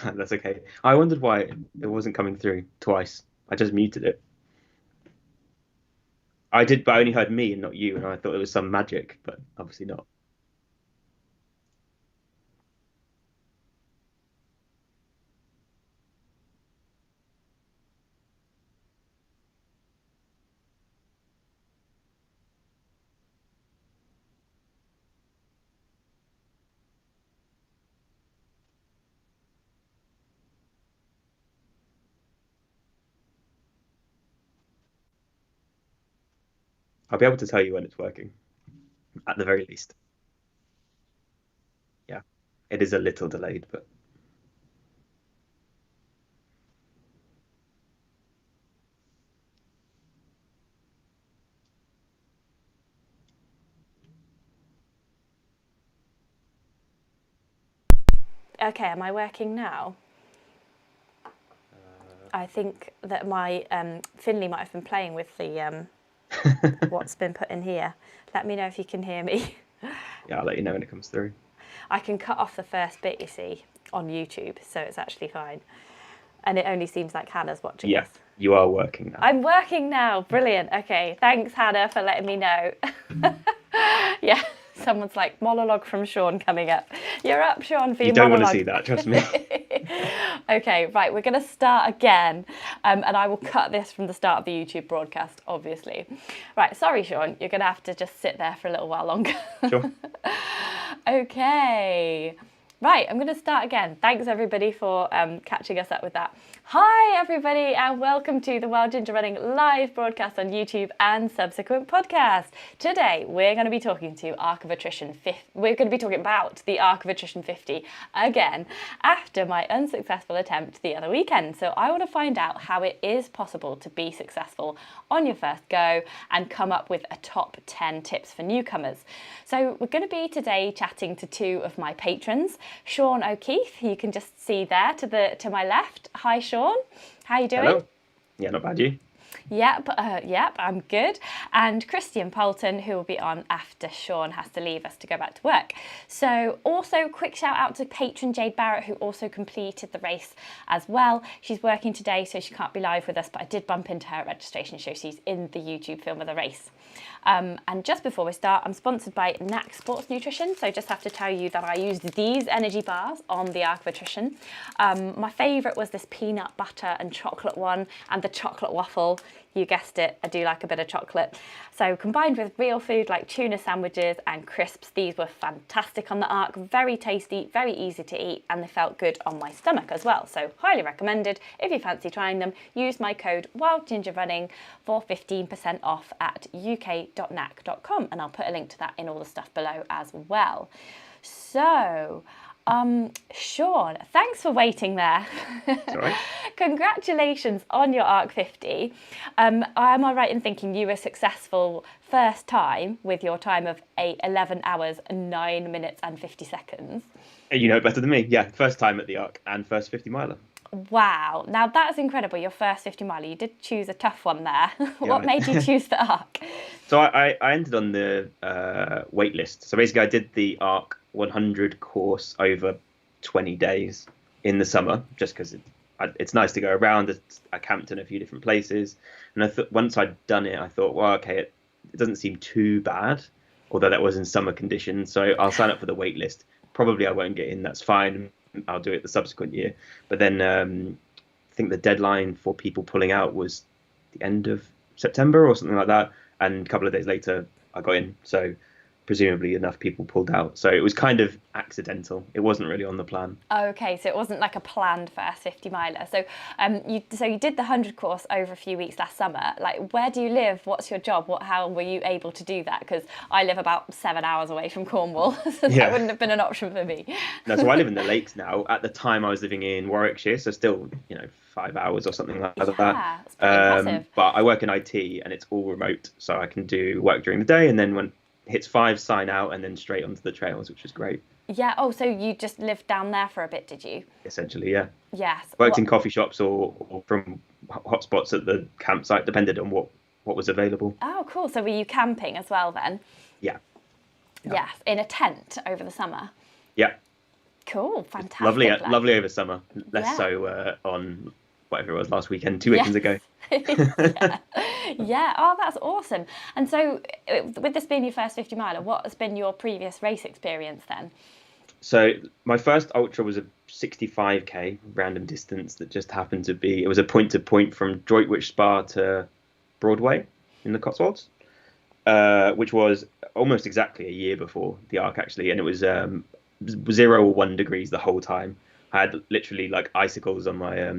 That's okay. I wondered why it wasn't coming through twice. I just muted it. I did, but I only heard me and not you, and I thought it was some magic, but obviously not. I'll be able to tell you when it's working, at the very least. Yeah. It is a little delayed, but Okay, am I working now? I think that my Finley might have been playing with the what's been put in here. Let me know if you can hear me. yeah, I'll let you know when it comes through. I can cut off the first bit, you see, on YouTube, so it's actually fine. And it only seems like Hannah's watching Yeah, us. you are working now. I'm working now. Brilliant. Okay, thanks, Hannah, for letting me know. Yeah, someone's like, monologue from Sean coming up. You're up, Sean, for You your don't want to monologue. see that, trust me. Okay, right, we're going to start again. And I will cut this from the start of the YouTube broadcast, obviously. Right, sorry, Sean, you're going to have to just sit there for a little while longer. Sure. Okay. Right, I'm going to start again. Thanks everybody for catching us up with that. Hi everybody and welcome to the Wild Ginger Running live broadcast on YouTube and subsequent podcast. Today we're going to be talking to Arc of Attrition 50. We're going to be talking about the Arc of Attrition 50 again after my unsuccessful attempt the other weekend. So I want to find out how it is possible to be successful on your first go and come up with a top 10 tips for newcomers. So we're going to be today chatting to two of my patrons. Sean O'Keefe, who you can just see there to my left. Hi, Sean. How are you doing? Hello. Yeah, not bad, you. Yep, I'm good. And Christian Perton, who will be on after Sean has to leave us to go back to work. So also quick shout out to patron Jade Barrett, who also completed the race as well. She's working today, so she can't be live with us, but I did bump into her at registration, so she's in the YouTube film of the race. And just before we start, I'm sponsored by NAC Sports Nutrition, so just have to tell you that I used these energy bars on the Arc of Attrition. My favourite was this peanut butter and chocolate one and the chocolate waffle. You guessed it, I do like a bit of chocolate. So combined with real food like tuna sandwiches and crisps, these were fantastic on the Arc, very tasty, very easy to eat, and they felt good on my stomach as well. So highly recommended. If you fancy trying them, use my code WildGingerRunning for 15% off at uk.nac.com, and I'll put a link to that in all the stuff below as well. So, Sean, thanks for waiting there. Sorry. Congratulations on your Arc 50. Am I right in thinking you were successful first time with your time of 11 hours, 9 minutes and 50 seconds? You know it better than me. Yeah, first time at the Arc and first 50 miler. Wow, now that's incredible, your first 50 miler. You did choose a tough one there. What Yeah. made you choose the Arc? So I entered on the wait list. So basically, I did the Arc 100 course over 20 days in the summer, just because it's nice to go around. I camped in a few different places, and I thought once I'd done it, I thought, well, okay, it doesn't seem too bad, although that was in summer conditions. So I'll sign up for the wait list. Probably I won't get in. That's fine. I'll do it the subsequent year. But then I think the deadline for people pulling out was the end of September or something like that. And a couple of days later, I got in. So presumably enough people pulled out. So it was kind of accidental. It wasn't really on the plan. Okay, so it wasn't like a planned first 50 miler. So you did the 100 course over a few weeks last summer. Like, where do you live? What's your job? How were you able to do that? Because I live about 7 hours away from Cornwall, so that wouldn't have been an option for me. No, so I live in the Lakes now. At the time, I was living in Warwickshire, so still, 5 hours or something like that. That's pretty impressive. But I work in IT and it's all remote, so I can do work during the day, and then when it hits 5, sign out, and then straight onto the trails, which is great. Yeah. Oh, so you just lived down there for a bit, did you? Essentially, yeah. Yes. Worked in coffee shops or from hotspots at the campsite, depended on what was available. Oh, cool. So were you camping as well then? Yeah. Yes, in a tent over the summer. Yeah. Cool, fantastic. Lovely over summer. Less Yeah. so on whatever it was last weekend, two Yes. weekends ago. Yeah. Yeah. Oh, that's awesome. And so, with this being your first 50 miler, what has been your previous race experience then? So my first ultra was a 65k random distance that just happened to be. It was a point to point from Droitwich Spa to Broadway in the Cotswolds, which was almost exactly a year before the Arc actually, and it was 0 or 1 degrees the whole time. I had literally like icicles on my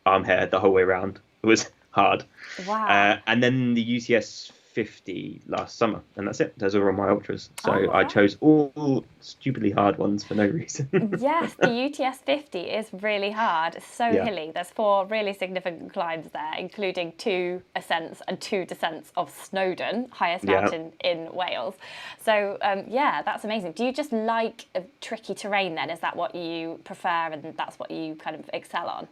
arm hair the whole way around. It was hard. Wow. And then the UTS 50 last summer, and that's it. Those are all my ultras. So Oh, I wow. chose all stupidly hard ones for no reason. Yes, the UTS 50 is really hard. It's so Yeah. hilly. There's 4 really significant climbs there, including 2 ascents and 2 descents of Snowdon, highest Yeah. mountain in Wales. So, yeah, that's amazing. Do you just like tricky terrain then? Is that what you prefer and that's what you kind of excel on?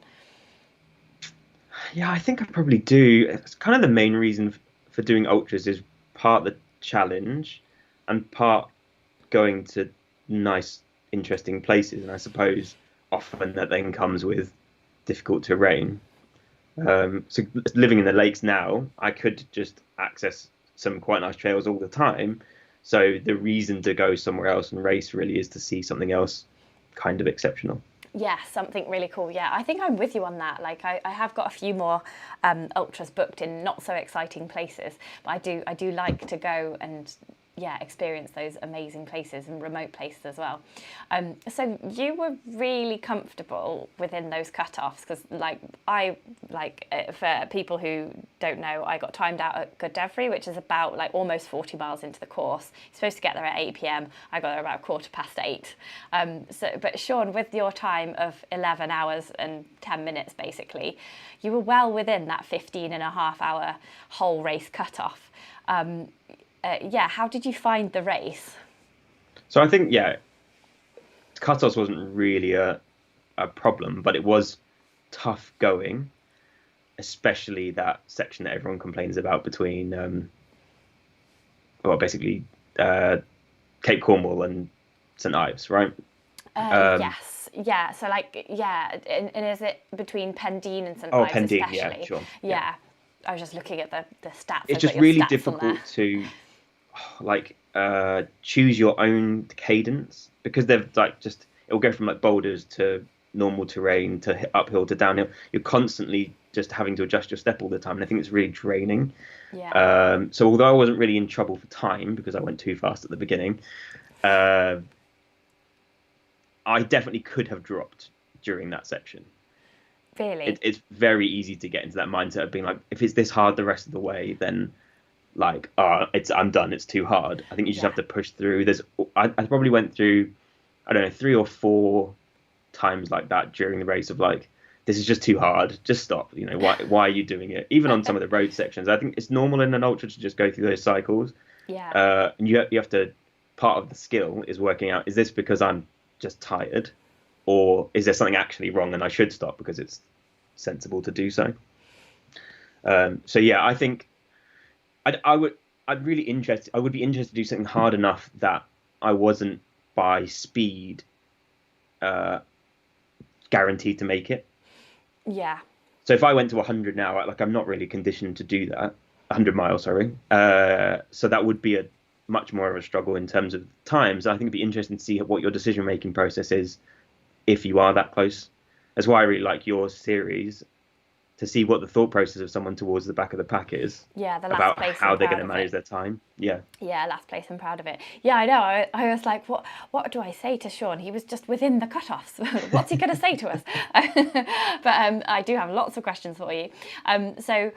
Yeah, I think I probably do. It's kind of the main reason for doing ultras is part the challenge and part going to nice, interesting places. And I suppose often that then comes with difficult terrain. So living in the lakes now, I could just access some quite nice trails all the time. So the reason to go somewhere else and race really is to see something else kind of exceptional. Yeah, something really cool. Yeah, I think I'm with you on that. Like, I have got a few more ultras booked in not so exciting places, but I do like to go and yeah, experience those amazing places and remote places as well. So you were really comfortable within those cutoffs because, for people who don't know, I got timed out at Godevry, which is about like almost 40 miles into the course. You're supposed to get there at 8 p.m. I got there about 8:15. But Sean, with your time of 11 hours and 10 minutes, basically, you were well within that 15.5 hour whole race cutoff. Yeah, how did you find the race? So I think, yeah, cutoffs wasn't really a problem, but it was tough going, especially that section that everyone complains about between, basically Cape Cornwall and St Ives, right? Yes, yeah. So and is it between Pendine and St Oh, Ives Pendine, especially? yeah, sure. Yeah. I was just looking at the stats. It's I've just got your really stats on there. difficult to choose your own cadence because they've it'll go from like boulders to normal terrain to uphill to downhill. You're constantly just having to adjust your step all the time, and I think it's really draining. Yeah. So although I wasn't really in trouble for time because I went too fast at the beginning, I definitely could have dropped during that section. Really? It's very easy to get into that mindset of being like, if it's this hard the rest of the way, then I'm done. It's too hard. I think you just have to push through. I probably went through, I don't know, 3 or 4 times like that during the race of like, this is just too hard. Just stop. You know, why are you doing it? Even on some of the road sections, I think it's normal in an ultra to just go through those cycles. Yeah. And you have to. Part of the skill is working out: is this because I'm just tired, or is there something actually wrong and I should stop because it's sensible to do so? So yeah, I think. I would be interested to do something hard enough that I wasn't by speed guaranteed to make it. Yeah. So if I went to 100 now, I'm not really conditioned to do that. 100 miles, sorry. So that would be a much more of a struggle in terms of times. I think it'd be interesting to see what your decision making process is if you are that close. That's why I really like your series, to see what the thought process of someone towards the back of the pack is. Yeah, the last about place. how they're going to manage their time. Yeah. Yeah, last place. I'm proud of it. Yeah, I know. I was like, what do I say to Sean? He was just within the cutoffs. What's he going to say to us? But I do have lots of questions for you. So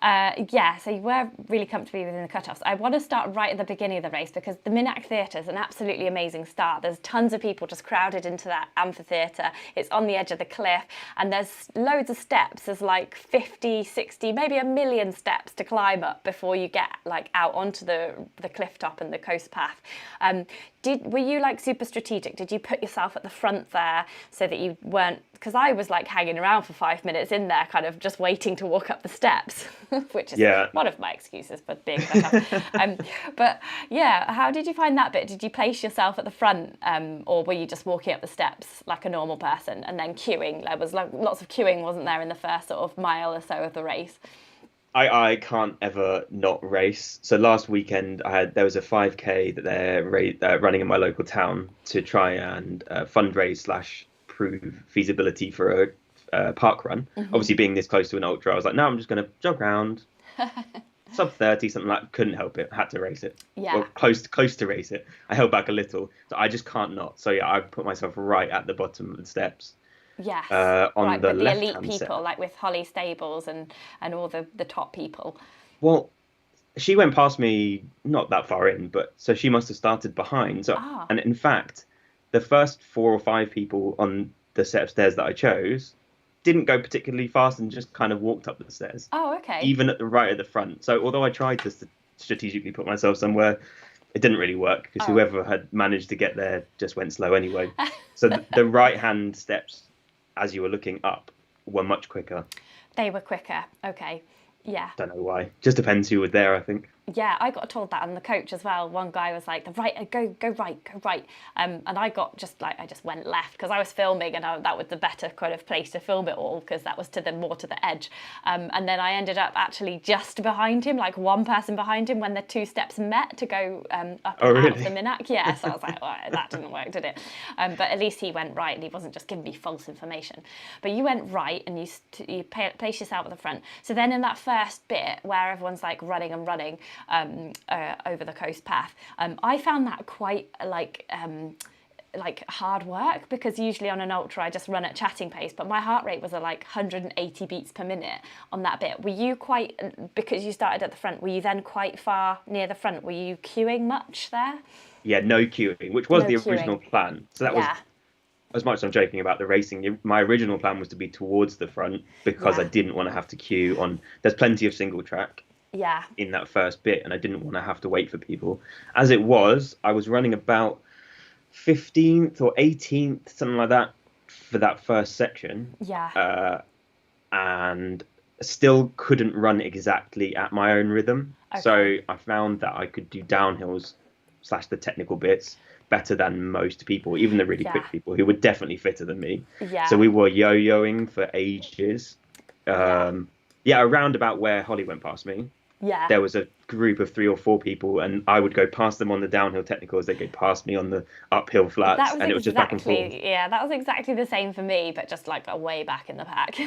you were really comfortably within the cutoffs. I want to start right at the beginning of the race because the Minack Theatre is an absolutely amazing start. There's tons of people just crowded into that amphitheatre. It's on the edge of the cliff and there's loads of steps. There's like 50, 60, maybe 1,000,000 steps to climb up before you get like out onto the cliff top and the coast path. Were you like super strategic? Did you put yourself at the front there so that you weren't because I was like hanging around for 5 minutes in there, kind of just waiting to walk up the steps, which is one of my excuses for being better. But yeah, how did you find that bit? Did you place yourself at the front, or were you just walking up the steps like a normal person and then queuing? There was like lots of queuing, wasn't there, in the first sort of mile or so of the race? I can't ever not race. So last weekend there was a 5K that they're running in my local town to try and fundraise slash prove feasibility for a park run. Obviously, being this close to an ultra, I was like, no, I'm just going to jog around. Sub 30, something like. Couldn't help it. Had to race it. Yeah. Or close to race it. I held back a little, so I just can't not. So yeah, I put myself right at the bottom of the steps. Yes, on right, the with the elite left-hand people, set. like with Holly Stables and all the top people. Well, she went past me not that far in, but so she must have started behind. So, and in fact, the first 4 or 5 people on the set of stairs that I chose didn't go particularly fast and just kind of walked up the stairs. Oh, okay. Even at the front. So although I tried to strategically put myself somewhere, it didn't really work because whoever had managed to get there just went slow anyway. So the right-hand steps, as you were looking up, were much quicker. They were quicker. Okay. Yeah. Don't know why. Just depends who was there, I think. Yeah, I got told that on the coach as well. One guy was like, go right. And I just went left because I was filming, and that was the better kind of place to film it all because that was more to the edge. And then I ended up actually just behind him, like one person behind him when the 2 steps met to go up and out of the Minac. Yeah, so I was like, well, that didn't work, did it? But at least he went right and he wasn't just giving me false information. But you went right and you place yourself at the front. So then in that first bit where everyone's like running over the coast path, I found that quite like hard work because usually on an ultra I just run at chatting pace, but my heart rate was at like 180 beats per minute on that bit. Were you because you started at the front, were you then quite far near the front? Were you queuing much there? Yeah, no queuing, which was the original plan. So that was, as much as I'm joking about the racing, my original plan was to be towards the front because I didn't want to have to queue on. There's plenty of single track. Yeah. In that first bit, and I didn't want to have to wait for people. As it was, I was running about 15th or 18th, something like that, for that first section. Yeah. And still couldn't run exactly at my own rhythm. Okay. So I found that I could do downhills / the technical bits better than most people, even the really quick people who were definitely fitter than me. Yeah. So we were yo-yoing for ages. Around about where Holly went past me. Yeah. There was a group of 3 or 4 people, and I would go past them on the downhill technicals. They'd go past me on the uphill flats, and it was just back and forth. Yeah, that was exactly the same for me, but just like way back in the pack.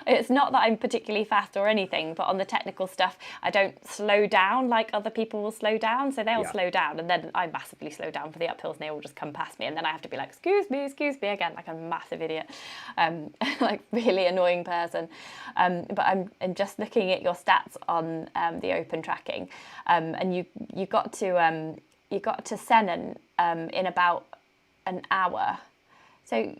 It's not that I'm particularly fast or anything, but on the technical stuff, I don't slow down like other people will slow down. So they'll slow down, and then I massively slow down for the uphills, and they all just come past me, and then I have to be like, excuse me again, like a massive idiot, like really annoying person. But I'm just looking at your stats on the open tracking, and you got to Sennen in about an hour. So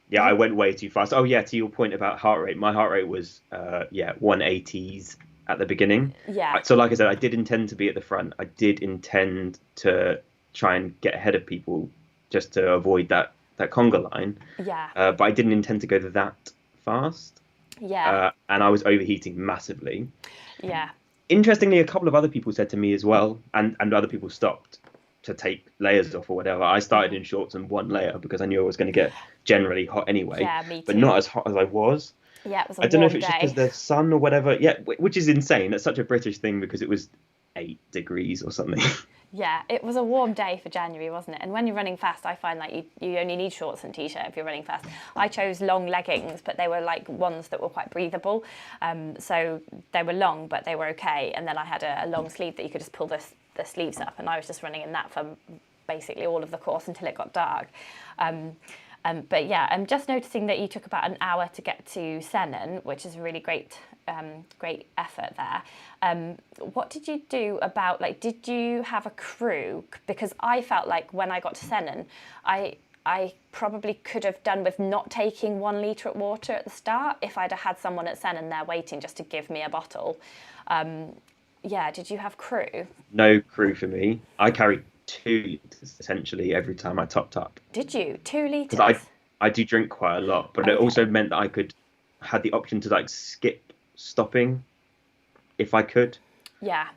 yeah, I went way too fast. Oh yeah, to your point about heart rate, my heart rate was 180s at the beginning. Yeah. So like I said, I did intend to be at the front. I did intend to try and get ahead of people just to avoid that conga line. Yeah. But I didn't intend to go that fast. Yeah. And I was overheating massively. Yeah. Interestingly, a couple of other people said to me as well, and other people stopped to take layers off or whatever. I started in shorts and 1 layer because I knew I was going to get generally hot anyway. Yeah, me too. But not as hot as I was. Yeah, it was I don't know if it's just because the sun or whatever. Yeah, which is insane. That's such a British thing because it was 8 degrees or something. Yeah, it was a warm day for January, wasn't it? And when you're running fast, I find like you only need shorts and t-shirt if you're running fast. I chose long leggings, but they were like ones that were quite breathable. So they were long, but they were okay. And then I had a long sleeve that you could just pull the sleeves up. And I was just running in that for basically all of the course until it got dark. But yeah, I'm just noticing that you took about an hour to get to Sennen, which is a really great effort there. What did you do about, did you have a crew? Because I felt like when I got to Sennen, I probably could have done with not taking 1 litre of water at the start if I'd have had someone at Sennen there waiting just to give me a bottle. Did you have crew? No crew for me. I carried 2 litres essentially every time I topped up. Did you? 2 litres? I do drink quite a lot, but it also meant that I had the option to like skip stopping if I could. Yeah.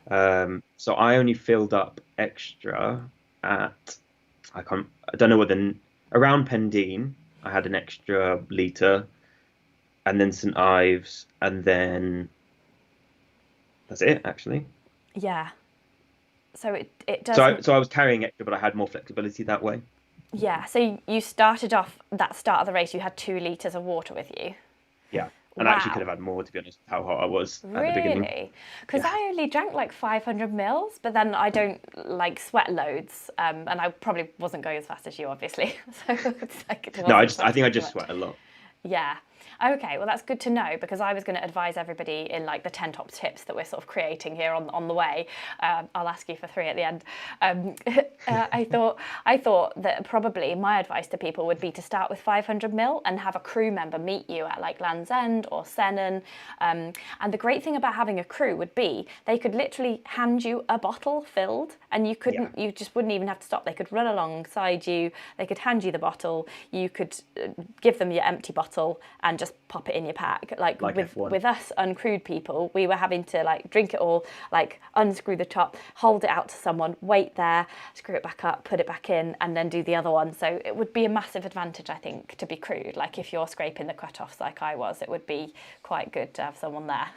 So I only filled up extra at I don't know whether around Pendine I had an extra litre, and then St Ives, and then that's it actually. Yeah. So it So doesn't. I was carrying extra, but I had more flexibility that way. Yeah. So you started off that start of the race. You had 2 litres of water with you. Yeah, and I actually could Wow. have had more, to be honest, with how hot I was at the beginning. Really? Because Yeah. I only drank like 500 mils, but then I don't like sweat loads, and I probably wasn't going as fast as you, obviously. So it's like it No, wasn't I think I too just much. sweat a lot. Yeah. Okay, well that's good to know because I was going to advise everybody in like the 10 top tips that we're sort of creating here on the way. I'll ask you for 3 at the end. I thought that probably my advice to people would be to start with 500 ml and have a crew member meet you at like Land's End or Sennen. And the great thing about having a crew would be they could literally hand you a bottle filled, and you just wouldn't even have to stop. They could run alongside you. They could hand you the bottle. You could give them your empty bottle and just pop it in your pack. Like F1. with us uncrewed people, we were having to like drink it all, like unscrew the top, hold it out to someone, wait there, screw it back up, put it back in, and then do the other one. So it would be a massive advantage, I think, to be crewed. Like if you're scraping the cut-offs like I was, it would be quite good to have someone there.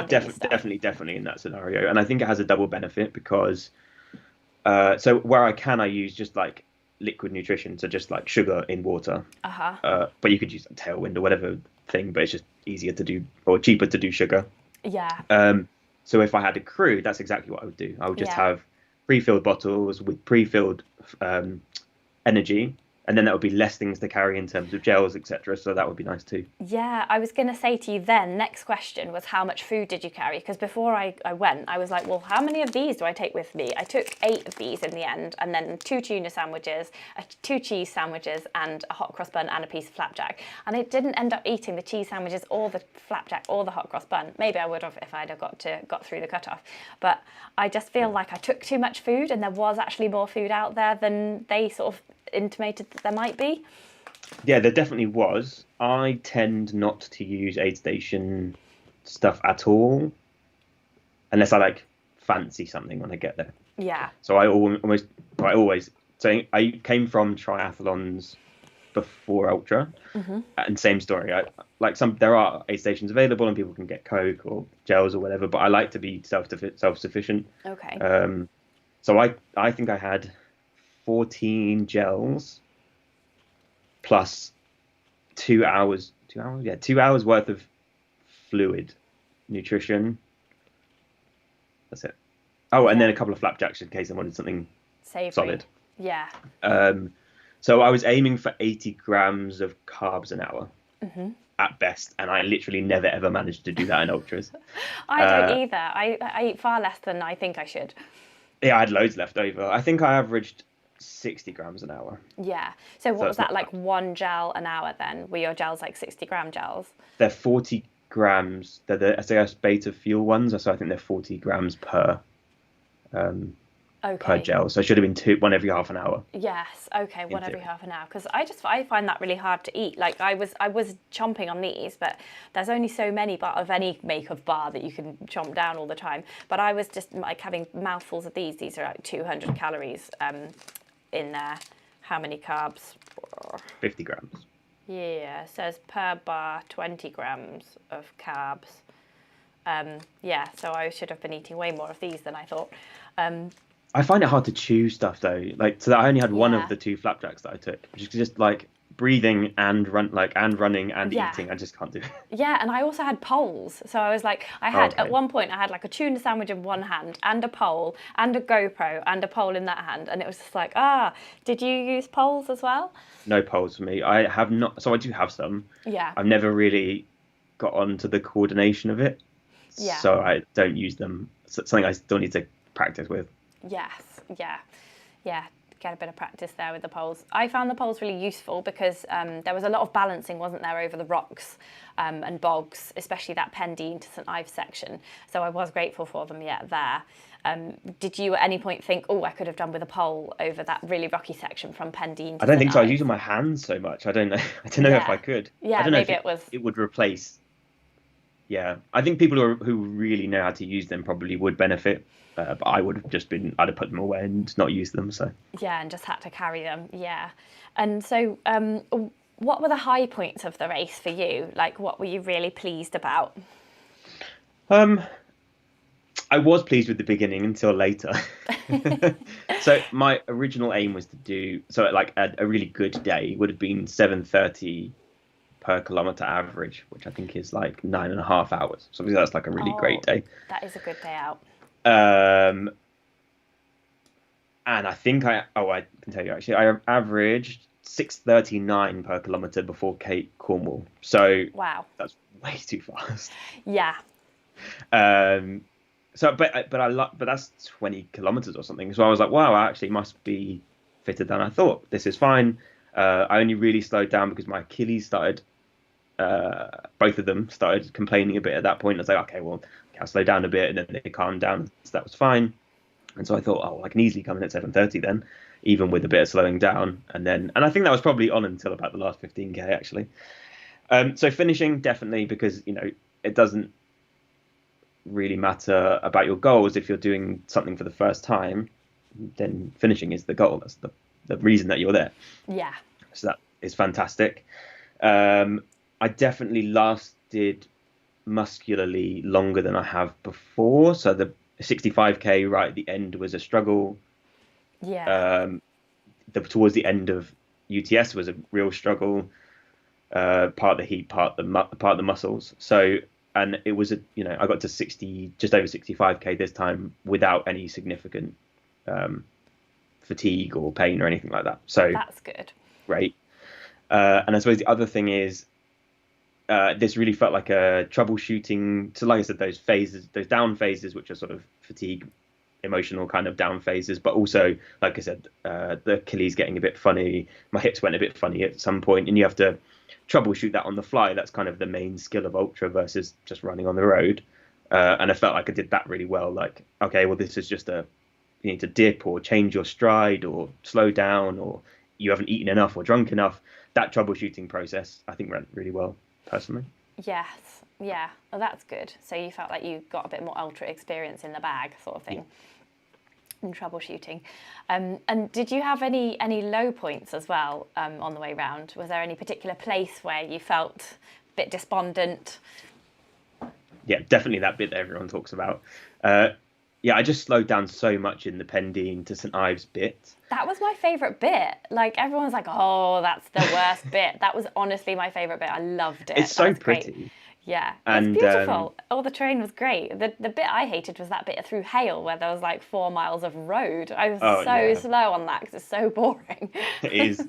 Definitely in that scenario, and I think it has a double benefit because so where I use just like liquid nutrition, so just like sugar in water. But you could use like Tailwind or whatever thing, but it's just easier to do or cheaper to do sugar. Yeah. So if I had a crew, that's exactly what I would do. I would just have pre-filled bottles with pre-filled energy, and then that would be less things to carry in terms of gels, etc. So that would be nice too. Yeah, I was going to say to you then, next question was how much food did you carry? Because before I went, I was like, well, how many of these do I take with me? I took 8 of these in the end, and then 2 tuna sandwiches, 2 cheese sandwiches, and a hot cross bun and a piece of flapjack. And I didn't end up eating the cheese sandwiches or the flapjack or the hot cross bun. Maybe I would have if I'd have got through the cutoff. But I just feel like I took too much food, and there was actually more food out there than they sort of intimated that there might be. Yeah, there definitely was. I tend not to use aid station stuff at all unless I like fancy something when I get there. Yeah. So I always so I came from triathlons before ultra, and same story. There are aid stations available and people can get Coke or gels or whatever, but I like to be self-sufficient. Okay. So I think I had 14 gels plus 2 hours worth of fluid nutrition. That's it. And then a couple of flapjacks in case I wanted something Savory. solid. Yeah. So I was aiming for 80 grams of carbs an hour at best, and I literally never ever managed to do that in ultras. I don't either. I eat far less than I think I should. Yeah, I had loads left over. I think I averaged 60 grams an hour. Yeah. So what was that, like 1 gel an hour then? Were your gels like 60-gram gels? They're 40 grams. They're the SAS beta fuel ones, so I think they're 40 grams per gel. So it should have been one every half an hour. Yes. Okay. One every half an hour. Because I find that really hard to eat. Like I was chomping on these, but there's only so many of any make of bar that you can chomp down all the time. But I was just like having mouthfuls of these. These are like 200 calories in there. How many carbs? 50 grams. Yeah. It says per bar 20 grams of carbs. Yeah. So I should have been eating way more of these than I thought. I find it hard to chew stuff though. Like, so I only had one of the 2 flapjacks that I took, which is just like breathing and running and eating. I just can't do it. Yeah, and I also had poles. So I was like, at one point I had like a tuna sandwich in one hand and a pole and a GoPro and a pole in that hand, and it was just like, did you use poles as well? No poles for me. I have not. So I do have some. Yeah. I've never really got onto the coordination of it. Yeah. So I don't use them. It's something I still need to practice with. Yes. Yeah. get a bit of practice there with the poles. I found the poles really useful because there was a lot of balancing, wasn't there, over the rocks and bogs, especially that Pendine to St Ives section. So I was grateful for them, there. Did you at any point think, oh, I could have done with a pole over that really rocky section from Pendine to I don't St think so. I was Ives? using my hands so much. I don't know. I don't know if I could. Yeah, I don't know maybe if it would replace. Yeah, I think people who really know how to use them probably would benefit. But I would have just been, I'd have put them away and not used them. So yeah, and just had to carry them. Yeah, and so what were the high points of the race for you? Like, what were you really pleased about? I was pleased with the beginning until later. So my original aim was to do like a really good day would have been 7:30 per kilometer average, which I think is like 9.5 hours. So obviously that's like a really great day. That is a good day out. And I think I can tell you actually, I averaged 6:39 per kilometer before Cape Cornwall. So wow, that's way too fast. Yeah. So, but that's 20 kilometers or something. So I was like, wow, I actually must be fitter than I thought. This is fine. I only really slowed down because my Achilles started. Both of them started complaining a bit at that point. I was like, okay, well, I'll slow down a bit, and then they calmed down. So that was fine. And so I thought, oh, I can easily come in at 7:30 then, even with a bit of slowing down. And I think that was probably on until about the last 15k actually. So finishing definitely, because it doesn't really matter about your goals if you're doing something for the first time. Then finishing is the goal. That's the reason that you're there. Yeah. So that is fantastic. I definitely lasted muscularly longer than I have before. So the 65k right at the end was a struggle. Yeah. Towards the end of UTS was a real struggle. Part of the heat, part of the muscles. So, and it was I got to just over 65k this time without any significant fatigue or pain or anything like that. So that's good. Great. And I suppose the other thing is, this really felt like a troubleshooting. So like I said, those down phases, which are sort of fatigue, emotional kind of down phases, but also, like I said, the Achilles getting a bit funny, my hips went a bit funny at some point, and you have to troubleshoot that on the fly. That's kind of the main skill of ultra versus just running on the road. And I felt like I did that really well. Like, okay, well, this is just you need to dip or change your stride or slow down, or you haven't eaten enough or drunk enough. That troubleshooting process, I think, went really well, personally. Yes. Yeah. Well, that's good. So you felt like you got a bit more ultra experience in the bag, sort of thing. Yeah. In troubleshooting. And did you have any low points as well on the way round? Was there any particular place where you felt a bit despondent? Yeah, definitely that bit that everyone talks about. Yeah, I just slowed down so much in the Pendine to St Ives bit. That was my favourite bit. Like, everyone's like, oh, that's the worst bit. That was honestly my favourite bit. I loved it. It's so pretty. Great. Yeah, and, it's beautiful. All the terrain was great. The bit I hated was that bit through Hale where there was like 4 miles of road. I was slow on that because it's so boring. It is.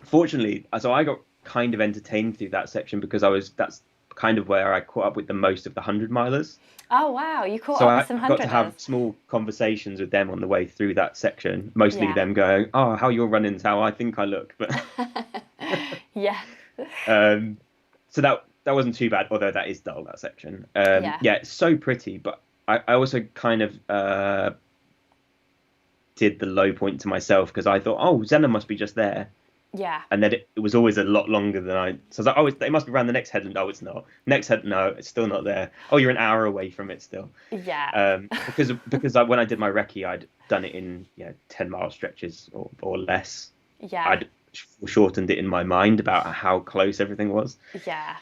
Fortunately, so I got kind of entertained through that section because that's kind of where I caught up with the most of the 100-milers. Oh, wow. You caught up with some 100-milers. So I got to have small conversations with them on the way through that section. Mostly them going, oh, how you're running's how I think I look. But yeah. So that wasn't too bad, although that is dull, that section. Yeah, it's so pretty. But I also kind of did the low point to myself because I thought, oh, Zena must be just there. Yeah. And then it was always a lot longer than So I was like, oh, it must be around the next headland. Oh, it's not. Next head, no, it's still not there. Oh, you're an hour away from it still. Yeah. Because when I did my recce, I'd done it in 10-mile stretches or less. Yeah. I'd shortened it in my mind about how close everything was. Yeah.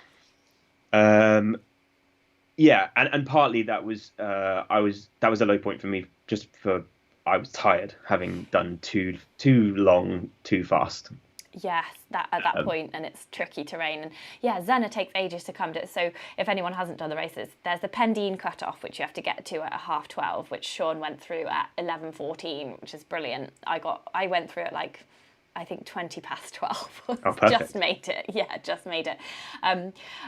Yeah, and partly that was that was a low point for me. I was tired, having done too long, too fast. Yes, at that point, and it's tricky terrain. And yeah, Zena takes ages to come to. So if anyone hasn't done the races, there's the Pendine cut-off, which you have to get to at 12:30, which Sean went through at 11:14, which is brilliant. I went through it like I think 20 past 12. Oh, perfect. Just made it. Yeah, just made it.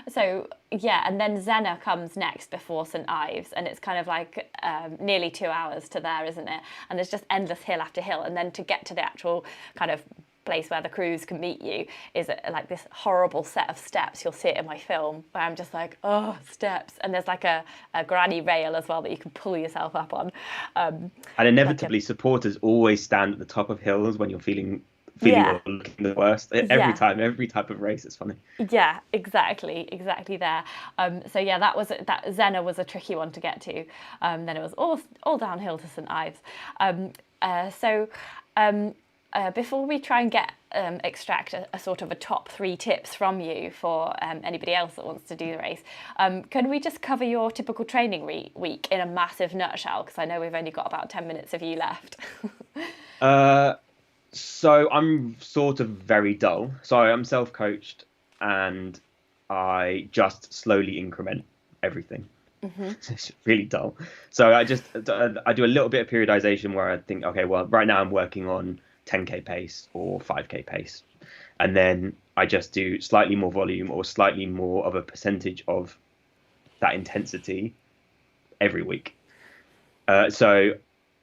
So yeah, and then Zena comes next before St Ives, and it's kind of like nearly 2 hours to there, isn't it? And there's just endless hill after hill, and then to get to the actual kind of place where the crews can meet you is like this horrible set of steps. You'll see it in my film where I'm just like, oh, steps. And there's like a granny rail as well that you can pull yourself up on. And inevitably, supporters always stand at the top of hills when you're feeling or looking the worst. Every time, every type of race, it's funny. Yeah, exactly there. So yeah, that Zena was a tricky one to get to. Then it was all downhill to St Ives. Before we try and extract a sort of a top 3 tips from you for anybody else that wants to do the race, can we just cover your typical training week in a massive nutshell? Because I know we've only got about 10 minutes of you left. So I'm sort of very dull. So I'm self-coached and I just slowly increment everything. It's really dull. So I do a little bit of periodization where I think, okay, well, right now I'm working on 10k pace or 5k pace, and then I just do slightly more volume or slightly more of a percentage of that intensity every week. So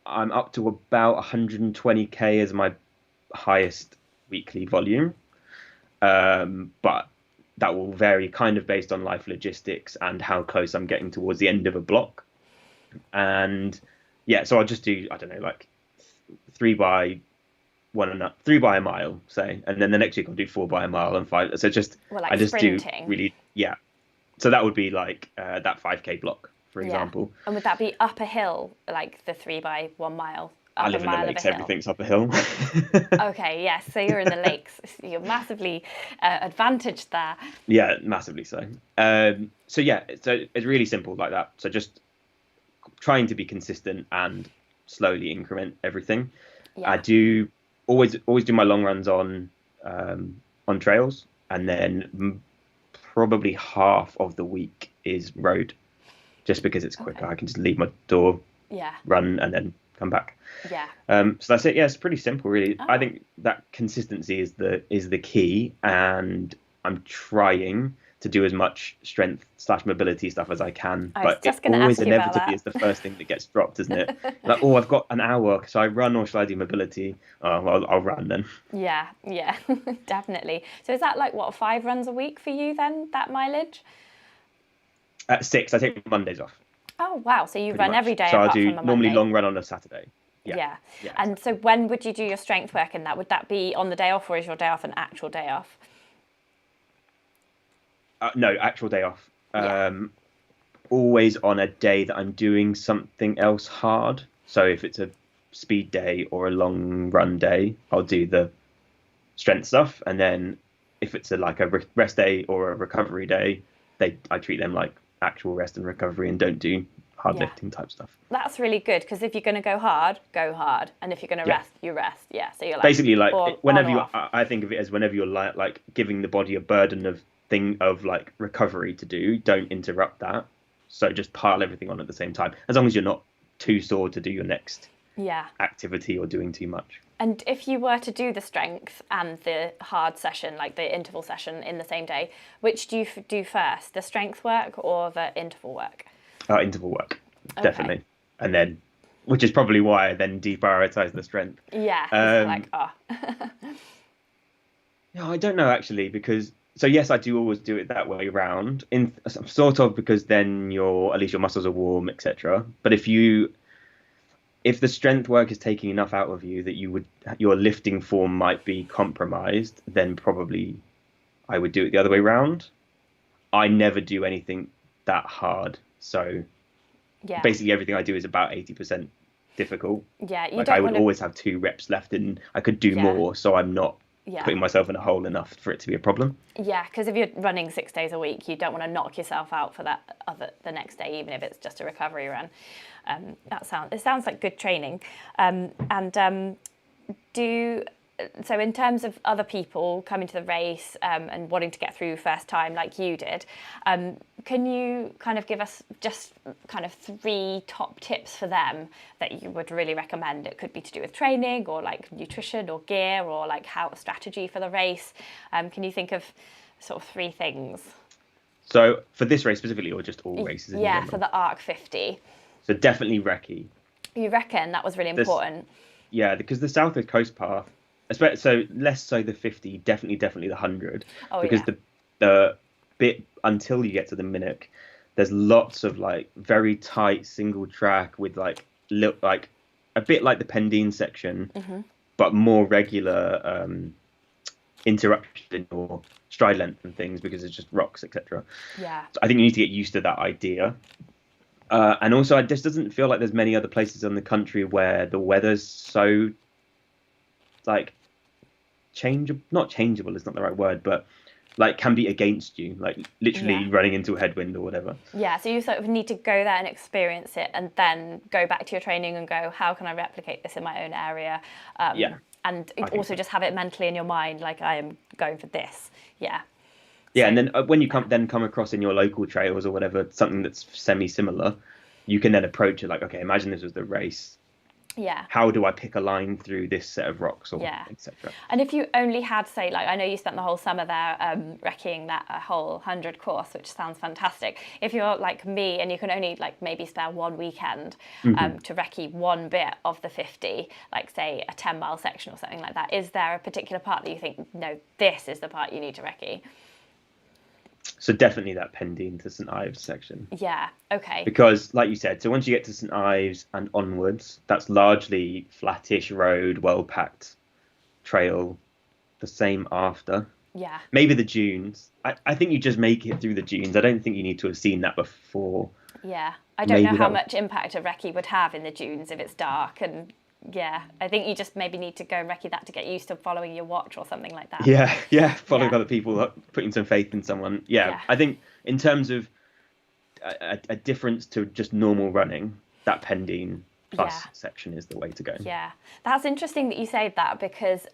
I'm up to about 120k as my highest weekly volume, but that will vary kind of based on life logistics and how close I'm getting towards the end of a block. And yeah, so I'll just do, I don't know, like 3 by a mile, say, and then the next week I'll do 4 by a mile and 5. So just I just sprinting. Do really, yeah. So that would be like that 5k block, for example. And would that be up a hill, like the 3 by 1 mile? I live in the lakes, everything's up a hill. Okay, yes, so you're in the lakes. You're massively advantaged there. Yeah, massively so. So yeah, so it's really simple like that. So just trying to be consistent and slowly increment everything. Yeah. I do always do my long runs on trails, and then probably half of the week is road, just because it's quicker. Okay. I can just leave my door, run, and then come back. Yeah. So that's it. Yeah, it's pretty simple, really. I think that consistency is the key, and I'm trying to do as much strength/mobility stuff as I can. But it always inevitably is the first thing that gets dropped, isn't it? Like, oh, I've got an hour. Shall I run or shall I do mobility? Oh, well, I'll run then. Yeah, definitely. So is that like, what, 5 runs a week for you then, that mileage? 6. I take Mondays off. Oh, wow. So you run every day so apart I do from a normally Monday. long run on a Saturday. Yeah. And exactly. So when would you do your strength work in that? Would that be on the day off, or is your day off an actual day off? No, actual day off. Always on a day that I'm doing something else hard. So if it's a speed day or a long run day, I'll do the strength stuff. And then if it's a rest day or a recovery day, I treat them like actual rest and recovery and don't do hard lifting type stuff. That's really good, because if you're going to go hard, and if you're going to rest, you rest. Yeah, so you're like basically like whenever I think of it as whenever you're like giving the body a burden of like recovery to do, don't interrupt that. So just pile everything on at the same time, as long as you're not too sore to do your next activity or doing too much. And if you were to do the strength and the hard session, like the interval session in the same day, which do you do first, the strength work or the interval work? Interval work, definitely. And then, which is probably why I then deprioritize the strength. Yeah, No, I don't know actually, because so yes, I do always do it that way around, in sort of, because then at least your muscles are warm, etc. But if the strength work is taking enough out of you that your lifting form might be compromised, then probably I would do it the other way around. I never do anything that hard, so basically everything I do is about 80% difficult. Yeah, I would always have 2 reps left, and I could do more, so I'm not putting myself in a hole enough for it to be a problem. Yeah, because if you're running 6 days a week, you don't want to knock yourself out for the next day, even if it's just a recovery run. It sounds like good training. so in terms of other people coming to the race and wanting to get through first time like you did, can you kind of give us just kind of 3 top tips for them that you would really recommend? It could be to do with training or like nutrition or gear or like how strategy for the race. Can you think of sort of 3 things? So for this race specifically, or just all races in general? For the Arc 50. So definitely recce. You reckon that was really important? Yeah, because the South Coast Path, especially, so less so the 50, definitely the 100. Because the bit until you get to the Minnock, there's lots of like very tight single track with like a bit like the Pendine section, but more regular interruption or stride length and things because it's just rocks, etc. Yeah. So I think you need to get used to that idea. And also, it just doesn't feel like there's many other places in the country where the weather's so, like, not changeable is not the right word, but, like, can be against you, like, literally running into a headwind or whatever. Yeah, so you sort of need to go there and experience it and then go back to your training and go, how can I replicate this in my own area? And also just have it mentally in your mind, like, I am going for this. Yeah. Yeah, and then when you come across in your local trails or whatever something that's semi-similar, you can then approach it like, okay, imagine this was the race. Yeah. How do I pick a line through this set of rocks or etc. And if you only had, say, like, I know you spent the whole summer there recceing that whole 100 course, which sounds fantastic. If you're like me and you can only like maybe spare 1 weekend to recce one bit of the 50, like say a 10-mile section or something like that, is there a particular part that you think, no, this is the part you need to recce? So definitely that Pendine to St Ives section. Yeah, okay. Because, like you said, so once you get to St Ives and onwards, that's largely flattish road, well-packed trail, the same after. Yeah. Maybe the dunes. I think you just make it through the dunes. I don't think you need to have seen that before. Yeah, I don't know how much impact a recce would have in the dunes if it's dark and... Yeah, I think you just maybe need to go and recce that to get used to following your watch or something like that. Yeah, following other people, putting some faith in someone. Yeah, I think in terms of a difference to just normal running, that Pendine plus section is the way to go. Yeah, that's interesting that you say that because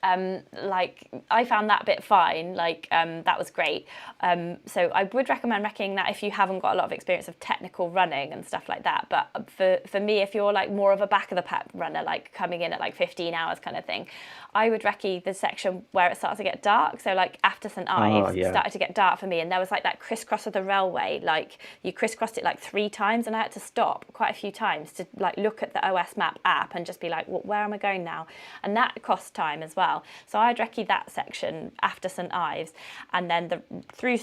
like I found that bit fine, like that was great. So I would recommend recceing that if you haven't got a lot of experience of technical running and stuff like that. But for me, if you're like more of a back of the pack runner, like coming in at like 15 hours kind of thing, I would recce the section where it starts to get dark. So like after St Ives, it started to get dark for me, and there was like that crisscross of the railway. Like you crisscrossed it like 3 times, and I had to stop quite a few times to like look at the OS Map app and just be like, well, where am I going now? And that costs time as well. So I'd recce that section after St Ives, and then through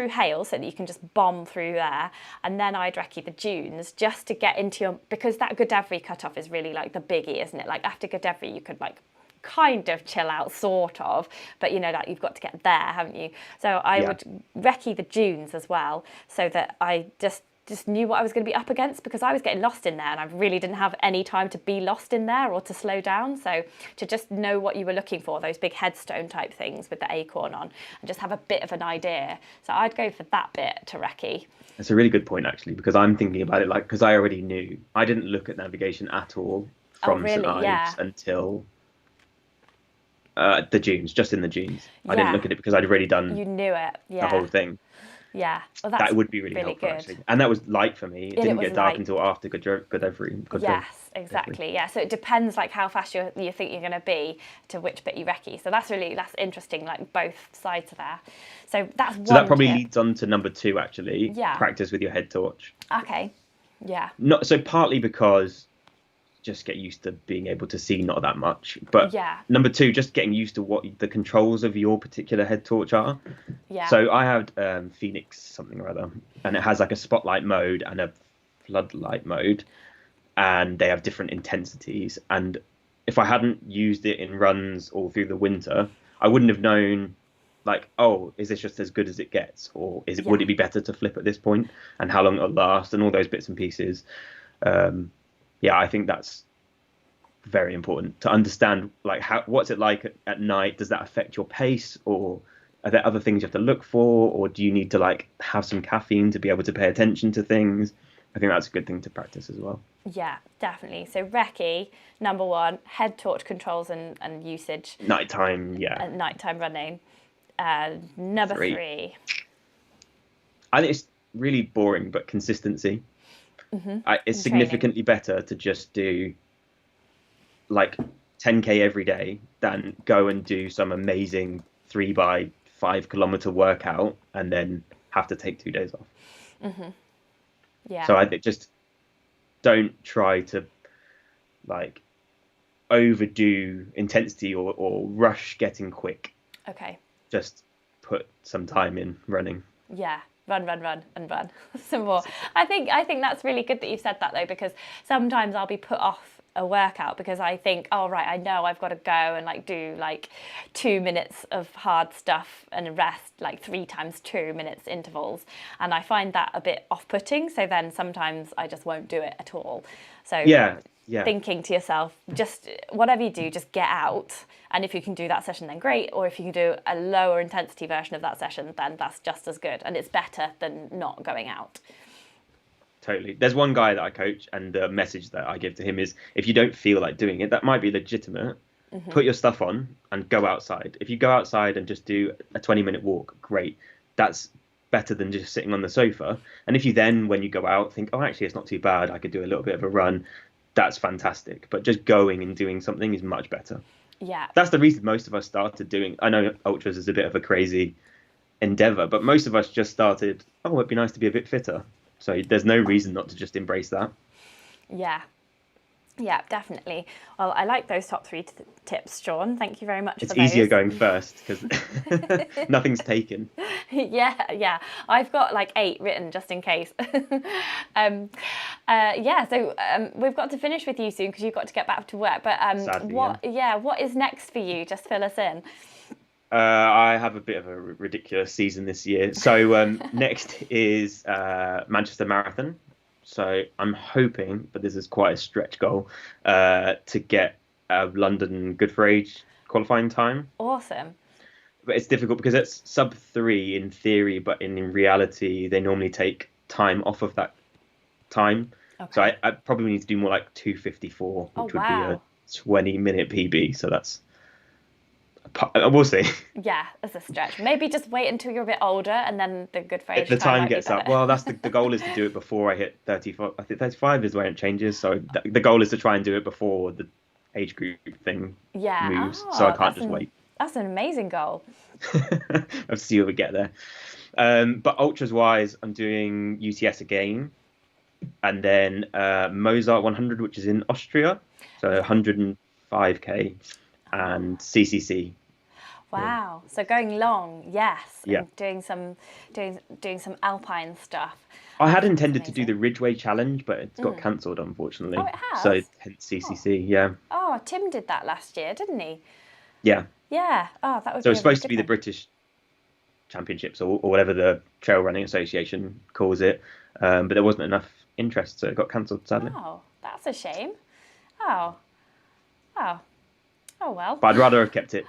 Hale, so that you can just bomb through there. And then I'd recce the dunes just to get into your, because that Godevry cutoff is really like the biggie, isn't it? Like after Godevry, you could like kind of chill out, sort of, but you know, like you've got to get there, haven't you? So I would recce the dunes as well, so that I just knew what I was going to be up against, because I was getting lost in there and I really didn't have any time to be lost in there or to slow down. So to just know what you were looking for, those big headstone type things with the acorn on, and just have a bit of an idea. So I'd go for that bit to recce. That's a really good point, actually, because I'm thinking about it like, because I already knew. I didn't look at navigation at all from St Ives until the dunes, just in the dunes. I didn't look at it because I'd already done you knew it, the whole thing. Yeah, well, that would be really helpful, good. actually. And that was light for me. It didn't get dark until after Godevry. Yes, exactly. Yeah, so it depends like how fast you think you're going to be to which bit you recce. So that's interesting, like both sides of there. So that's one. So that probably leads on to number 2, actually. Yeah. Practice with your head torch. Okay. Yeah. So partly because just get used to being able to see not that much, but number 2, just getting used to what the controls of your particular head torch are. So I had Phoenix something or other, and it has like a spotlight mode and a floodlight mode, and they have different intensities. And if I hadn't used it in runs all through the winter, I wouldn't have known, like, oh, is this just as good as it gets, or would it be better to flip at this point, and how long it'll last, and all those bits and pieces. I think that's very important to understand, like, what's it like at night? Does that affect your pace, or are there other things you have to look for, or do you need to like have some caffeine to be able to pay attention to things? I think that's a good thing to practice as well. Yeah, definitely. So recce, number one, head torch controls and usage. Nighttime, yeah. And nighttime running. Number three. I think it's really boring, but consistency. It's significantly better to just do like 10K every day than go and do some amazing 3 by 5 kilometer workout and then have to take 2 days off. Yeah. So I think just don't try to like overdo intensity or rush getting quick. Okay. Just put some time in running. Yeah. Run and run some more. I think that's really good that you've said that though, because sometimes I'll be put off a workout because I think, oh right, I know I've got to go and like do like 2 minutes of hard stuff and rest like 3 times 2 minutes intervals, and I find that a bit off-putting. So then sometimes I just won't do it at all. So yeah. Thinking to yourself, just whatever you do, just get out. And if you can do that session, then great. Or if you can do a lower intensity version of that session, then that's just as good. And it's better than not going out. Totally. There's one guy that I coach, and the message that I give to him is, if you don't feel like doing it, that might be legitimate. Put your stuff on and go outside. If you go outside and just do a 20-minute walk, great. That's better than just sitting on the sofa. And if you then, when you go out, think, oh, actually, it's not too bad, I could do a little bit of a run, that's fantastic. But just going and doing something is much better. Yeah. That's the reason most of us started doing, I know ultras is a bit of a crazy endeavor, but most of us just started, oh, it'd be nice to be a bit fitter. So there's no reason not to just embrace that. Yeah. Yeah, definitely. Well, I like those top 3 tips, Sean. Thank you very much for those. It's easier going first because nothing's taken. Yeah. I've got like 8 written just in case. So we've got to finish with you soon because you've got to get back to work. But Sadly, what is next for you? Just fill us in. I have a bit of a ridiculous season this year. So next is Manchester Marathon. So I'm hoping, but this is quite a stretch goal, to get a London Good for Age qualifying time. Awesome. But it's difficult because it's sub 3 in theory, but in reality, they normally take time off of that time. Okay. So I probably need to do more like 2:54, which would be a 20-minute PB. So that's... we'll see. Yeah, that's a stretch. Maybe just wait until you're a bit older and then the Good for Age the time gets up. Well, that's the goal is to do it before I hit 35. I think 35 is when it changes. So the goal is to try and do it before the age group thing moves. So I can't just wait. That's an amazing goal. I'll see if we get there. But ultras wise, I'm doing UTS again, and then Mozart 100, which is in Austria. So 105k. And CCC. Wow! So going long, yes. Yeah. And doing some alpine stuff. I had intended to do the Ridgeway Challenge, but it's got cancelled, unfortunately. Oh, it has. So hence CCC. Yeah. Oh, Tim did that last year, didn't he? Yeah. Yeah. Oh, that was. So it's supposed to be the British Championships or whatever the Trail Running Association calls it, but there wasn't enough interest, so it got cancelled, sadly. Oh, that's a shame. Oh. Oh well. But I'd rather have kept it,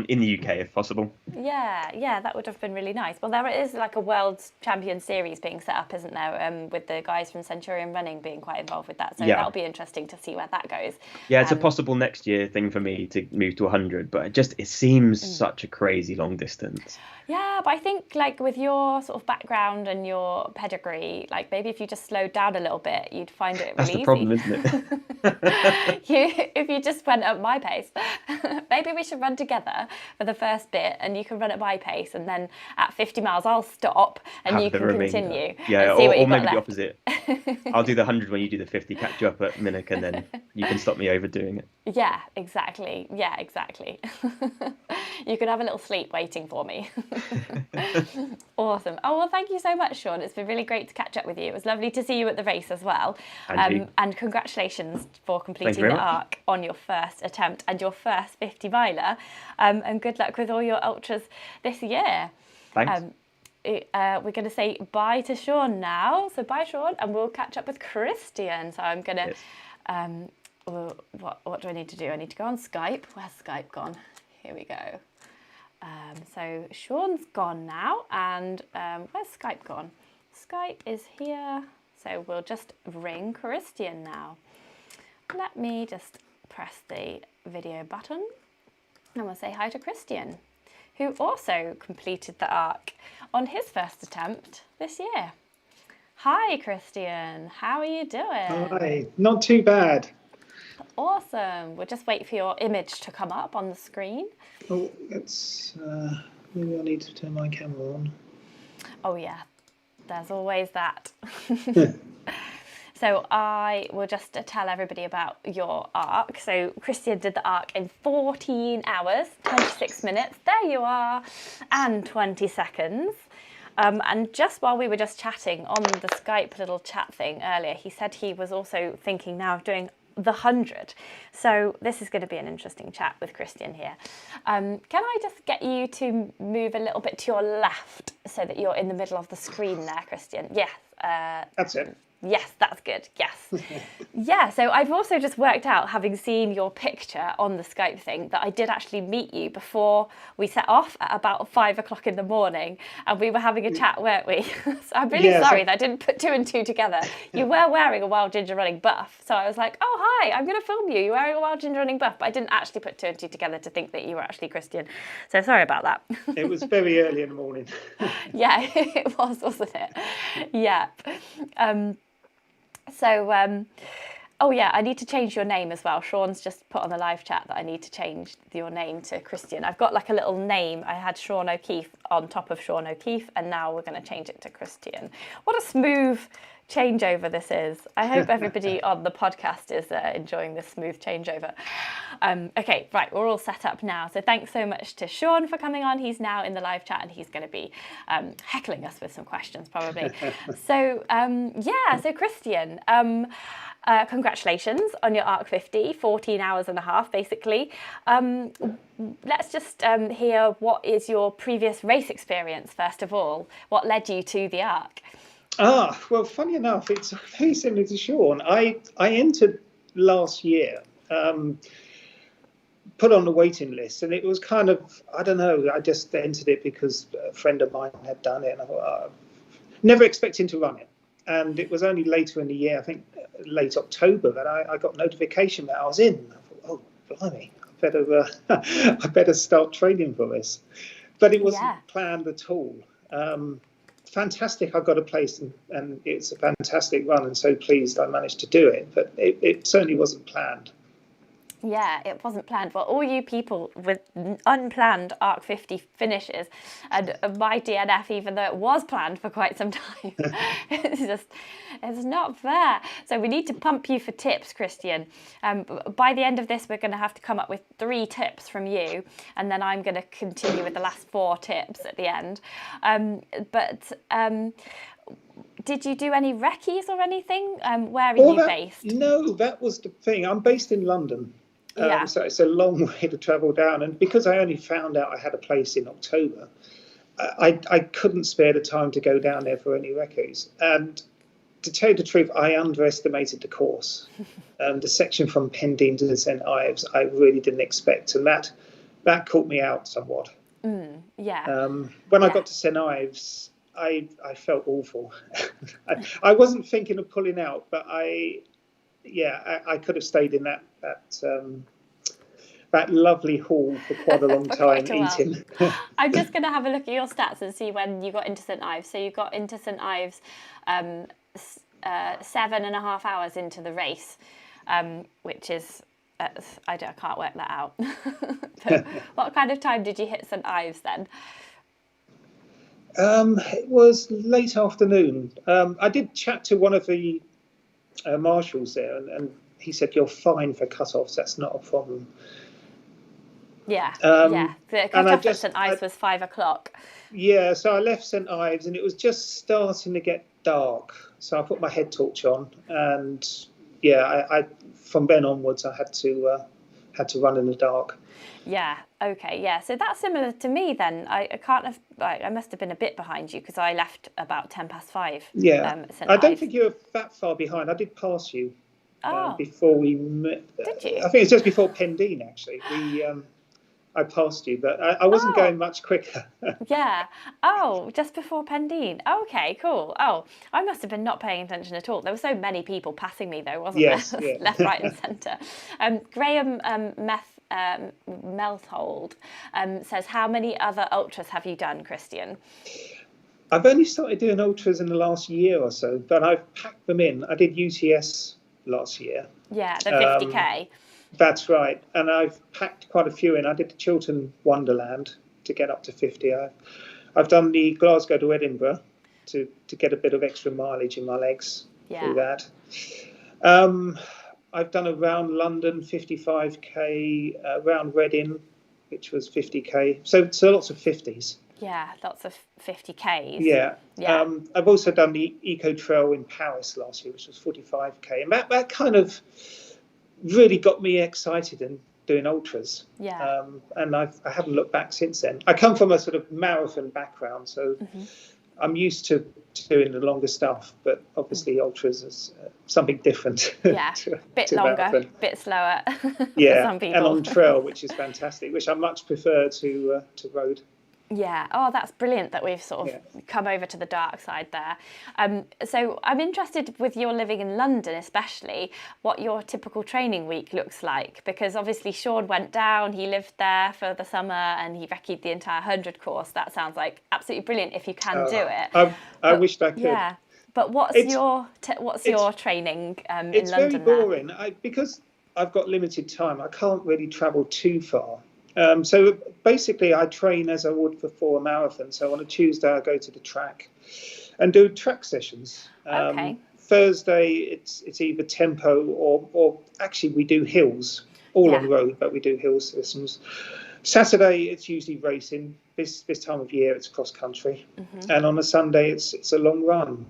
in the UK if possible. Yeah, that would have been really nice. Well, there is like a World Champion Series being set up, isn't there? With the guys from Centurion Running being quite involved with that. So that'll be interesting to see where that goes. Yeah, it's a possible next year thing for me to move to 100, but it seems such a crazy long distance. Yeah, but I think like with your sort of background and your pedigree, like maybe if you just slowed down a little bit, you'd find it really easy. That's the problem, isn't it? If you just went at my pace, maybe we should run together for the first bit and you can run at my pace and then at 50 miles I'll stop and you can continue. Yeah, and or maybe the opposite. I'll do the 100 when you do the 50, catch you up at Minnock and then you can stop me overdoing it. Yeah, exactly. You could have a little sleep waiting for me. Awesome. Oh, well, thank you so much, Sean. It's been really great to catch up with you. It was lovely to see you at the race as well. And congratulations for completing the Arc on your first attempt and your first 50 miler. And good luck with all your ultras this year. Thanks. We're going to say bye to Sean now. So bye, Sean, and we'll catch up with Christian. So I'm going to... Yes. What do I need to do? I need to go on Skype. Where's Skype gone? Here we go. So Sean's gone now, and where's Skype gone? Skype is here. So we'll just ring Christian now. Let me just press the video button and we'll say hi to Christian, who also completed the Arc on his first attempt this year. Hi Christian, how are you doing? Hi, not too bad. Awesome. We'll just wait for your image to come up on the screen. Oh, it's maybe I need to turn my camera on. Oh yeah, there's always that. So I will just tell everybody about your Arc. So Christian did the Arc in 14 hours, 26 minutes, there you are, and 20 seconds. And just while we were just chatting on the Skype little chat thing earlier, he said he was also thinking now of doing the 100. So this is going to be an interesting chat with Christian here. Can I just get you to move a little bit to your left so that you're in the middle of the screen there, Christian? Yes. That's it. Yes, that's good. Yes. Yeah, so I've also just worked out, having seen your picture on the Skype thing, that I did actually meet you before we set off at about 5 o'clock in the morning, and we were having a chat, weren't we? So I'm really sorry that I didn't put 2 and 2 together. You were wearing a Wild Ginger Running buff, so I was like, oh, hi, I'm going to film you. You're wearing a Wild Ginger Running buff, but I didn't actually put 2 and 2 together to think that you were actually Christian. So sorry about that. It was very early in the morning. Yeah, it was, wasn't it? Yeah. Oh yeah, I need to change your name as well. Sean's just put on the live chat that I need to change your name to Christian. I've got like a little name. I had Sean O'Keefe on top of Sean O'Keefe, and now we're going to change it to Christian. What a smooth changeover this is. I hope everybody on the podcast is enjoying this smooth changeover. Okay, right, we're all set up now. So thanks so much to Sean for coming on. He's now in the live chat and he's going to be heckling us with some questions probably. So so Christian, congratulations on your Arc 50, 14 hours and a half basically. Let's just hear what is your previous race experience first of all. What led you to the Arc? Well, funny enough, it's very similar to Sean. I entered last year, put on the waiting list, and it was kind of, I don't know, I just entered it because a friend of mine had done it, and I thought, never expecting to run it. And it was only later in the year, I think late October, that I got notification that I was in. I thought, oh, blimey, I better start training for this. But it wasn't planned at all. Fantastic, I got a place, and it's a fantastic run, and so pleased I managed to do it. But it certainly wasn't planned. Yeah, it wasn't planned. Well, all you people with unplanned Arc 50 finishes, and my DNF, even though it was planned for quite some time, it's not fair. So we need to pump you for tips, Christian. By the end of this, we're going to have to come up with 3 tips from you, and then I'm going to continue with the last 4 tips at the end. Did you do any recce's or anything? Where are you based? No, that was the thing. I'm based in London. So it's a long way to travel down. And because I only found out I had a place in October, I couldn't spare the time to go down there for any recce's. And to tell you the truth, I underestimated the course. The section from Pendeen to St Ives, I really didn't expect. And that caught me out somewhat. When I got to St Ives, I felt awful. I wasn't thinking of pulling out, but I could have stayed in that lovely hall for quite a long time eating. I'm just going to have a look at your stats and see when you got into St Ives. So you got into St Ives 7.5 hours into the race, which is I can't work that out. So what kind of time did you hit St Ives then? It was late afternoon. I did chat to one of the marshals there, and he said, "You're fine for cut-offs. That's not a problem." Yeah. The cut-off at St Ives was 5 o'clock. Yeah, so I left St Ives, and it was just starting to get dark. So I put my head torch on, and I from then onwards I had to run in the dark. Yeah. Okay. Yeah. So that's similar to me then. I must have been a bit behind you because I left about 5:10. Yeah. I don't think you were that far behind. I did pass you before we met. Did you? I think it's just before Pendeen actually. I passed you, but I wasn't going much quicker. Yeah. Oh, just before Pendine. Okay, cool. Oh, I must have been not paying attention at all. There were so many people passing me, though, wasn't Yes, there? yeah. Left, right, and centre. Graham Melthold says, how many other ultras have you done, Christian? I've only started doing ultras in the last year or so, but I've packed them in. I did UTS last year. Yeah, the 50k. That's right. And I've packed quite a few in. I did the Chiltern Wonderland to get up to 50. I've done the Glasgow to Edinburgh to get a bit of extra mileage in my legs through that. I've done around London 55k, around Reading, which was 50k. So lots of 50s. Yeah, lots of 50Ks. Yeah. I've also done the Eco Trail in Paris last year, which was 45k. And that kind of really got me excited in doing ultras. Yeah. And I haven't looked back since then. I come from a sort of marathon background, so I'm used to doing the longer stuff, but obviously ultras is something different. Yeah, bit longer, marathon. Bit slower. Yeah, for some people. and on trail, which is fantastic, which I much prefer to road. Yeah. Oh, that's brilliant that we've sort of come over to the dark side there. So I'm interested with your living in London, especially what your typical training week looks like, because obviously Sean went down, he lived there for the summer and he recce'd the entire 100 course. That sounds like absolutely brilliant if you can do it. I wished I could. Yeah. But what's your training in London? It's very boring. Because I've got limited time, I can't really travel too far. So basically, I train as I would for a marathon. So on a Tuesday, I go to the track and do track sessions. Okay. Thursday, it's either tempo or actually we do hills, all on road, but we do hill sessions. Saturday, it's usually racing. This time of year, it's cross country, and on a Sunday, it's a long run.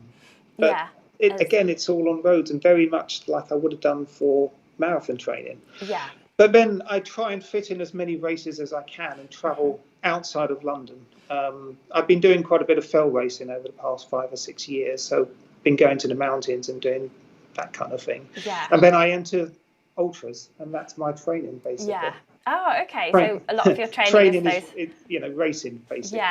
But again, it's all on roads and very much like I would have done for marathon training. Yeah. But then I try and fit in as many races as I can and travel outside of London. I've been doing quite a bit of fell racing over the past 5 or 6 years, so been going to the mountains and doing that kind of thing. Yeah. And then I enter ultras, and that's my training basically. Yeah. Oh, okay. So a lot of your training is those... racing basically.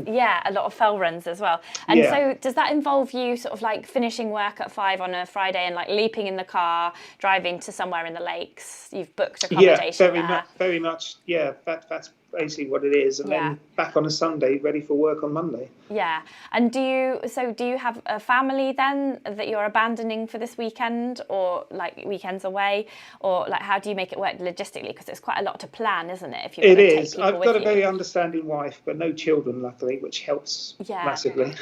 Yeah, a lot of fell runs as well. And so does that involve you sort of like finishing work at 5 on a Friday and like leaping in the car, driving to somewhere in the lakes? You've booked accommodation very much. Yeah, that's basically what it is. And then back on a Sunday, ready for work on Monday. Yeah. And do you have a family then that you're abandoning for this weekend, or like weekends away, or like how do you make it work logistically? Because it's quite a lot to plan, isn't it? If you it is. I've got a very understanding wife, but no children, luckily, which helps massively.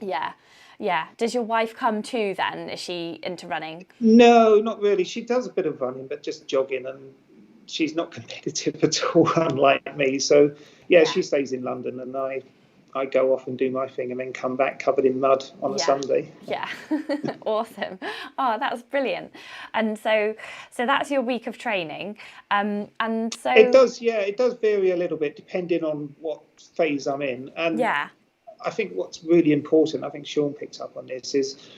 Yeah. Yeah. Does your wife come too then? Is she into running? No, not really. She does a bit of running, but just jogging, and she's not competitive at all, unlike me. So, she stays in London and I go off and do my thing and then come back covered in mud on a Sunday. Yeah, awesome. Oh, that's brilliant. And so that's your week of training. And so... It does vary a little bit depending on what phase I'm in. And I think what's really important, I think Sean picked up on this, is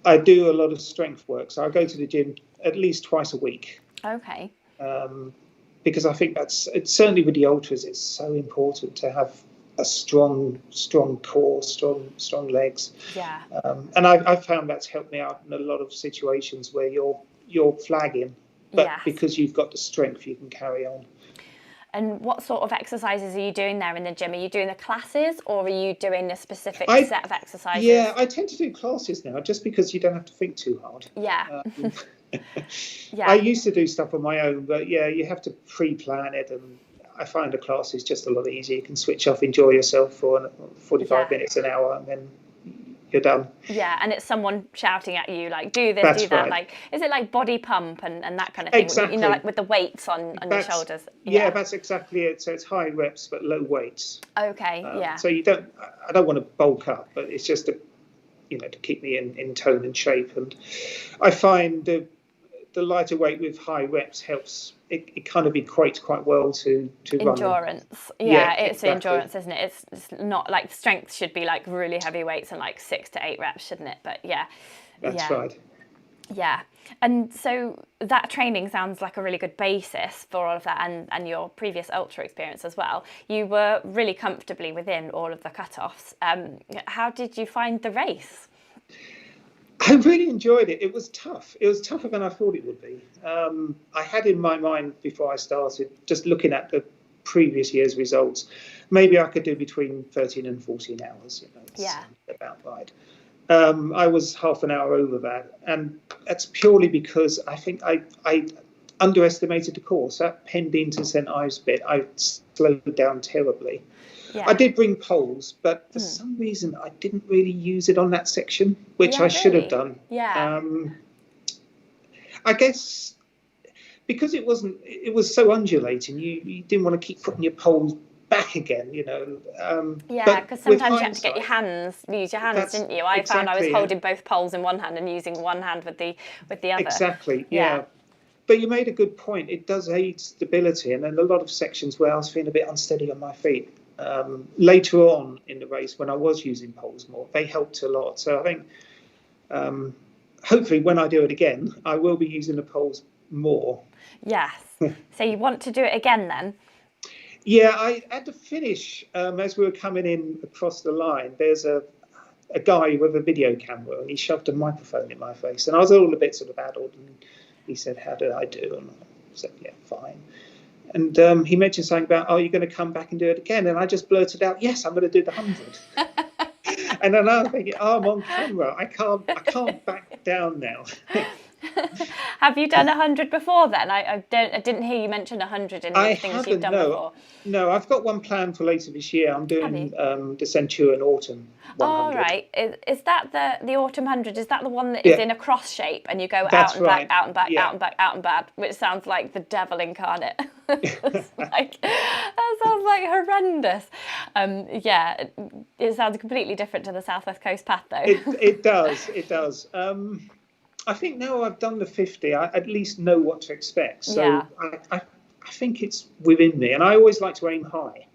I do a lot of strength work. So I go to the gym at least twice a week. Okay. Because I think it's certainly with the ultras, it's so important to have a strong core, strong legs. Yeah. And I've found that's helped me out in a lot of situations where you're flagging, but because you've got the strength, you can carry on. And what sort of exercises are you doing there in the gym? Are you doing the classes, or are you doing a specific set of exercises? Yeah, I tend to do classes now, just because you don't have to think too hard. Yeah. I used to do stuff on my own, but you have to pre-plan it, and I find a class is just a lot easier. You can switch off, enjoy yourself for 45 minutes, an hour, and then you're done. Yeah, and it's someone shouting at you like, do this, do that. Right. Like, is it like body pump and that kind of thing? Exactly. Like with the weights on your shoulders. Yeah, that's exactly it. So it's high reps but low weights. Okay. So I don't want to bulk up, but it's just to keep me in tone and shape. And I find the lighter weight with high reps helps. It kind of equates quite well to endurance. Running. It's endurance, isn't it? It's not like strength should be like really heavy weights and like 6 to 8 reps, shouldn't it? But that's right. Yeah. And so that training sounds like a really good basis for all of that, and your previous ultra experience as well. You were really comfortably within all of the cutoffs. How did you find the race? I really enjoyed it. It was tough. It was tougher than I thought it would be. I had in my mind before I started, just looking at the previous year's results, maybe I could do between 13 and 14 hours. It's about right. I was half an hour over that, and that's purely because I think I underestimated the course. That Pendeen to St Ives bit, I slowed down terribly. Yeah. I did bring poles, but for some reason I didn't really use it on that section, which I should have done. Yeah. I guess because it was so undulating, you didn't want to keep putting your poles back again, yeah, because sometimes you had to get your hands, use your hands, didn't you? I found I was holding both poles in one hand and using one hand with the other. Exactly, yeah. But you made a good point. It does aid stability, and then a lot of sections where I was feeling a bit unsteady on my feet. Later on in the race, when I was using poles more, they helped a lot. So I think hopefully when I do it again, I will be using the poles more. Yes. So you want to do it again then? Yeah, I at the finish, as we were coming in across the line, there's a guy with a video camera, and he shoved a microphone in my face, and I was all a bit sort of addled, and he said, "How did I do?" And I said, "Yeah, fine." And he mentioned something about, "Oh, you're going to come back and do it again?" And I just blurted out, "Yes, I'm going to do the 100." And then I was thinking, "Oh, I'm on camera. I can't back down now." Have you done 100 before then? I didn't hear you mention 100 in the things you've done before. No, I've got one planned for later this year. I'm doing the Centurion Autumn 100. Oh, right. Is that the Autumn 100? Is that the one that is in a cross shape and you go out and back, out and back, out and back, out and back, which sounds like the devil incarnate? That sounds like horrendous. It sounds completely different to the Southwest Coast Path, though. It does. I think now I've done the 50, I at least know what to expect. So I think it's within me, and I always like to aim high.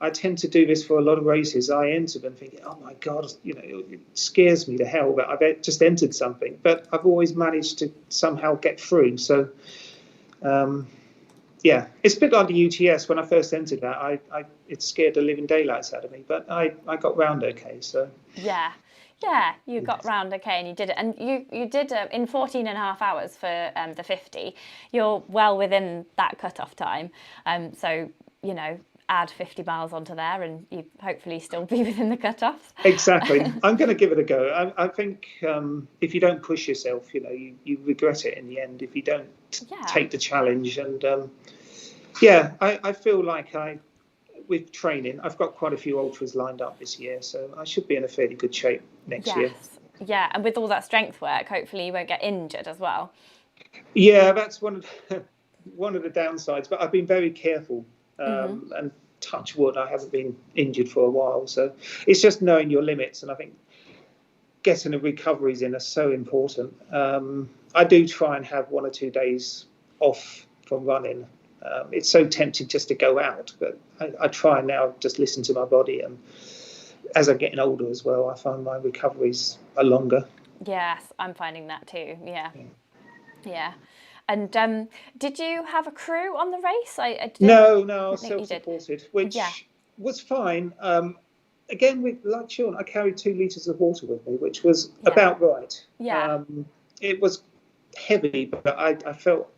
I tend to do this for a lot of races. I enter them thinking, "Oh my God, it scares me to hell that I've just entered something," but I've always managed to somehow get through. So, it's a bit like the UTS. When I first entered that, it scared the living daylights out of me, but I got round okay. So yeah, you got round okay, and you did it. And you did it in 14 and a half hours for the 50. You're well within that cut-off time. So, add 50 miles onto there and you hopefully still be within the cut-offs. Exactly. I'm going to give it a go. I think if you don't push yourself, you regret it in the end if you don't take the challenge. And, I feel like with training, I've got quite a few ultras lined up this year, so I should be in a fairly good shape next year. Yeah, and with all that strength work, hopefully you won't get injured as well. Yeah, that's one of the downsides, but I've been very careful, and touch wood, I haven't been injured for a while, so it's just knowing your limits, and I think getting the recoveries in are so important. I do try and have 1 or 2 days off from running. It's so tempting just to go out, but I try now just listen to my body, and as I'm getting older as well, I find my recoveries are longer. Yes, I'm finding that too. Yeah. And did you have a crew on the race? No, I was self-supported, which was fine. Again, like Sean, I carried 2 litres of water with me, which was about right. Yeah. It was heavy, but I felt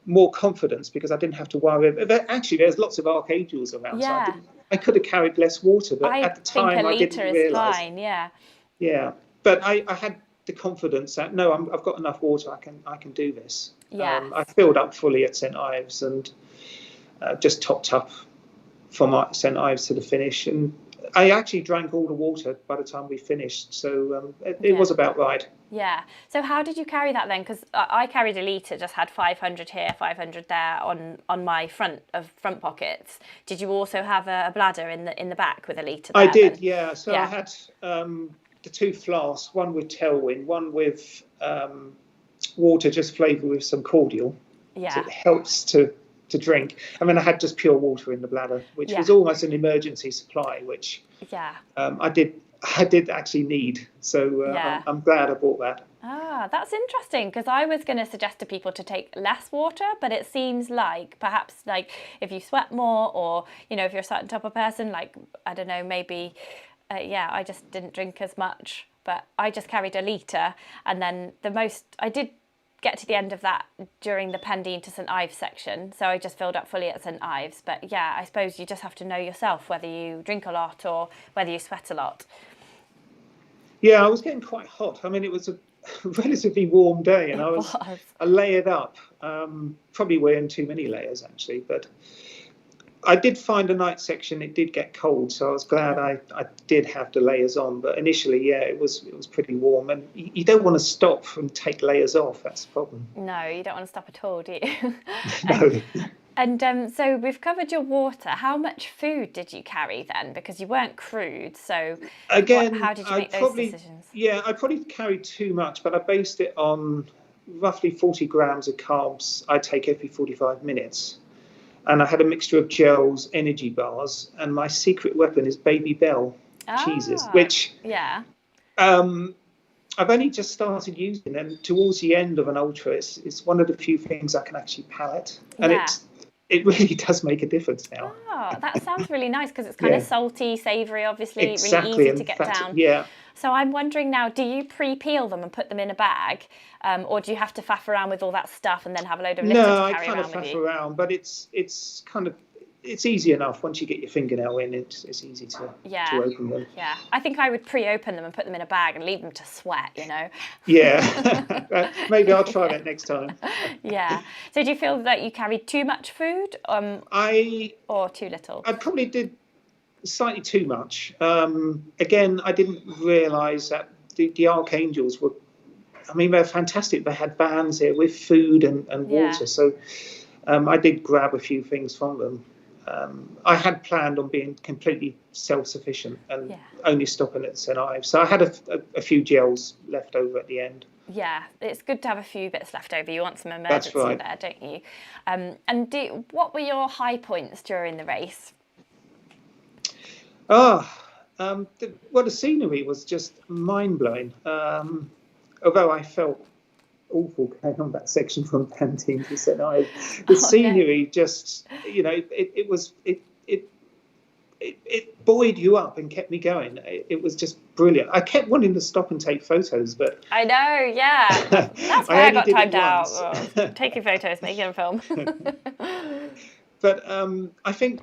more confidence because I didn't have to worry. Actually, there's lots of archangels around, so I could have carried less water, but at the time I didn't realise. Fine, yeah. But I had the confidence that I've got enough water. I can do this. I filled up fully at St Ives and just topped up from St Ives to the finish, and I actually drank all the water by the time we finished, so it was about right. Yeah. So how did you carry that then? Because I carried a litre, just had 500 here, 500 there on my front pockets. Did you also have a bladder in the back with a litre? I did, yeah. So I had the 2 flasks, one with tailwind, one with water just flavoured with some cordial. Yeah. So it helps to drink. I mean, I had just pure water in the bladder, which was almost an emergency supply, which I did actually need. So I'm glad I bought that. Ah, that's interesting, because I was going to suggest to people to take less water, but it seems like perhaps like if you sweat more, or if you're a certain type of person, like I don't know, maybe I just didn't drink as much, but I just carried a litre, and then the most I did get to the end of that during the Pendine to St Ives section, so I just filled up fully at St Ives. But yeah, I suppose you just have to know yourself whether you drink a lot or whether you sweat a lot. Yeah, I was getting quite hot. I mean, it was a relatively warm day, and I layered up, probably wearing too many layers actually, but I did find a night section, it did get cold, so I was glad I did have the layers on. But initially, yeah, it was pretty warm, and you don't want to stop and take layers off. That's the problem. No, you don't want to stop at all, do you? No. And so we've covered your water. How much food did you carry then? Because you weren't crewed, so again, how did you make those decisions? Yeah, I probably carried too much, but I based it on roughly 40 grams of carbs I take every 45 minutes. And I had a mixture of gels, energy bars, and my secret weapon is Baby Bell cheeses, which I've only just started using. And towards the end of an ultra, it's one of the few things I can actually palate, and it really does make a difference now. Oh, that sounds really nice, because it's kind of salty, savoury, obviously, exactly, really easy to get down. Yeah. So I'm wondering now, do you pre-peel them and put them in a bag, or do you have to faff around with all that stuff and then have a load of litter to carry around with you? No, I kind of faff around, but it's kind of, it's easy enough. Once you get your fingernail in, it's easy to open them. Yeah, I think I would pre-open them and put them in a bag and leave them to sweat, Yeah, maybe I'll try that next time. Yeah. So do you feel that you carried too much food, or too little? I probably did slightly too much. Again, I didn't realise that the Archangels were, I mean, they're fantastic. They had vans here with food and water. So I did grab a few things from them. I had planned on being completely self-sufficient and only stopping at St Ives. So I had a few gels left over at the end. Yeah, it's good to have a few bits left over. You want some emergency there, don't you? And what were your high points during the race? The scenery was just mind-blowing. Although I felt awful going on that section from Pendine to St Ives, the scenery just, it buoyed you up and kept me going. It was just brilliant. I kept wanting to stop and take photos, but I know, yeah, that's why I got timed out. Oh, taking photos, making a film. But I think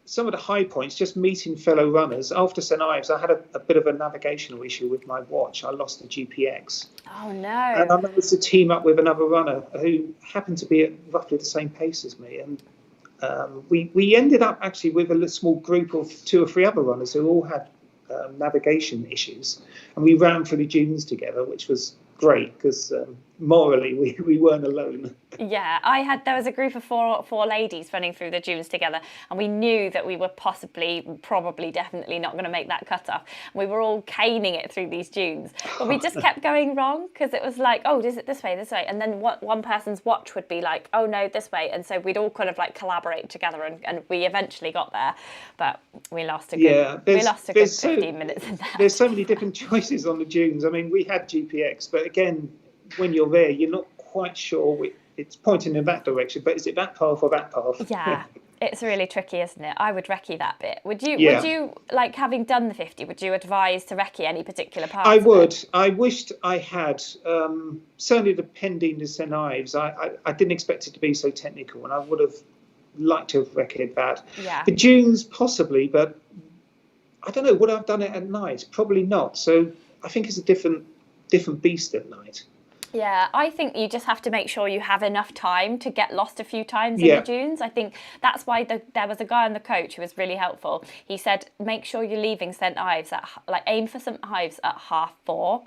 some of the high points, just meeting fellow runners. After St Ives, I had a bit of a navigational issue with my watch. I lost the GPX. Oh, no. And I managed to team up with another runner who happened to be at roughly the same pace as me. And we ended up actually with a small group of 2 or 3 other runners who all had navigation issues. And we ran through the dunes together, which was great, because morally we weren't alone. Yeah, there was a group of four ladies running through the dunes together, and we knew that we were probably definitely not going to make that cut-off. We were all caning it through these dunes, but we just kept going wrong, because it was like, oh, is it this way, and then one person's watch would be like, oh no, this way, and so we'd all kind of like collaborate together, and we eventually got there, but we lost a good 15 minutes in that. There's so many different choices on the dunes. I mean, we had GPX, but again, when you're there, you're not quite sure it's pointing in that direction, but is it that path or that path? Yeah, it's really tricky, isn't it? I would recce that bit. Would you, like, having done the 50, would you advise to recce any particular part? I would. I wished I had. Certainly the Pendine to St Ives, I didn't expect it to be so technical, and I would have liked to have recce'd that. Yeah. The dunes, possibly, but I don't know, would I have done it at night? Probably not. So I think it's a different beast at night. Yeah, I think you just have to make sure you have enough time to get lost a few times in the dunes. I think that's why there was a guy on the coach who was really helpful. He said, make sure you're leaving St Ives aim for St Ives at 4:30.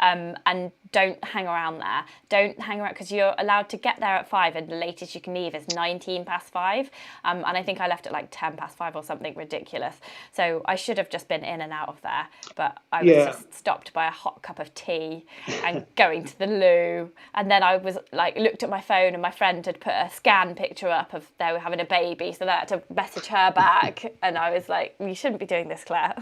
And don't hang around there. Don't hang around, because you're allowed to get there at 5, and the latest you can leave is 5:19. And I think I left at like 5:10 or something ridiculous. So I should have just been in and out of there. But I was just stopped by a hot cup of tea and going to the loo. And then I was like, looked at my phone, and my friend had put a scan picture up of they were having a baby. So I had to message her back. And I was like, you shouldn't be doing this, Claire.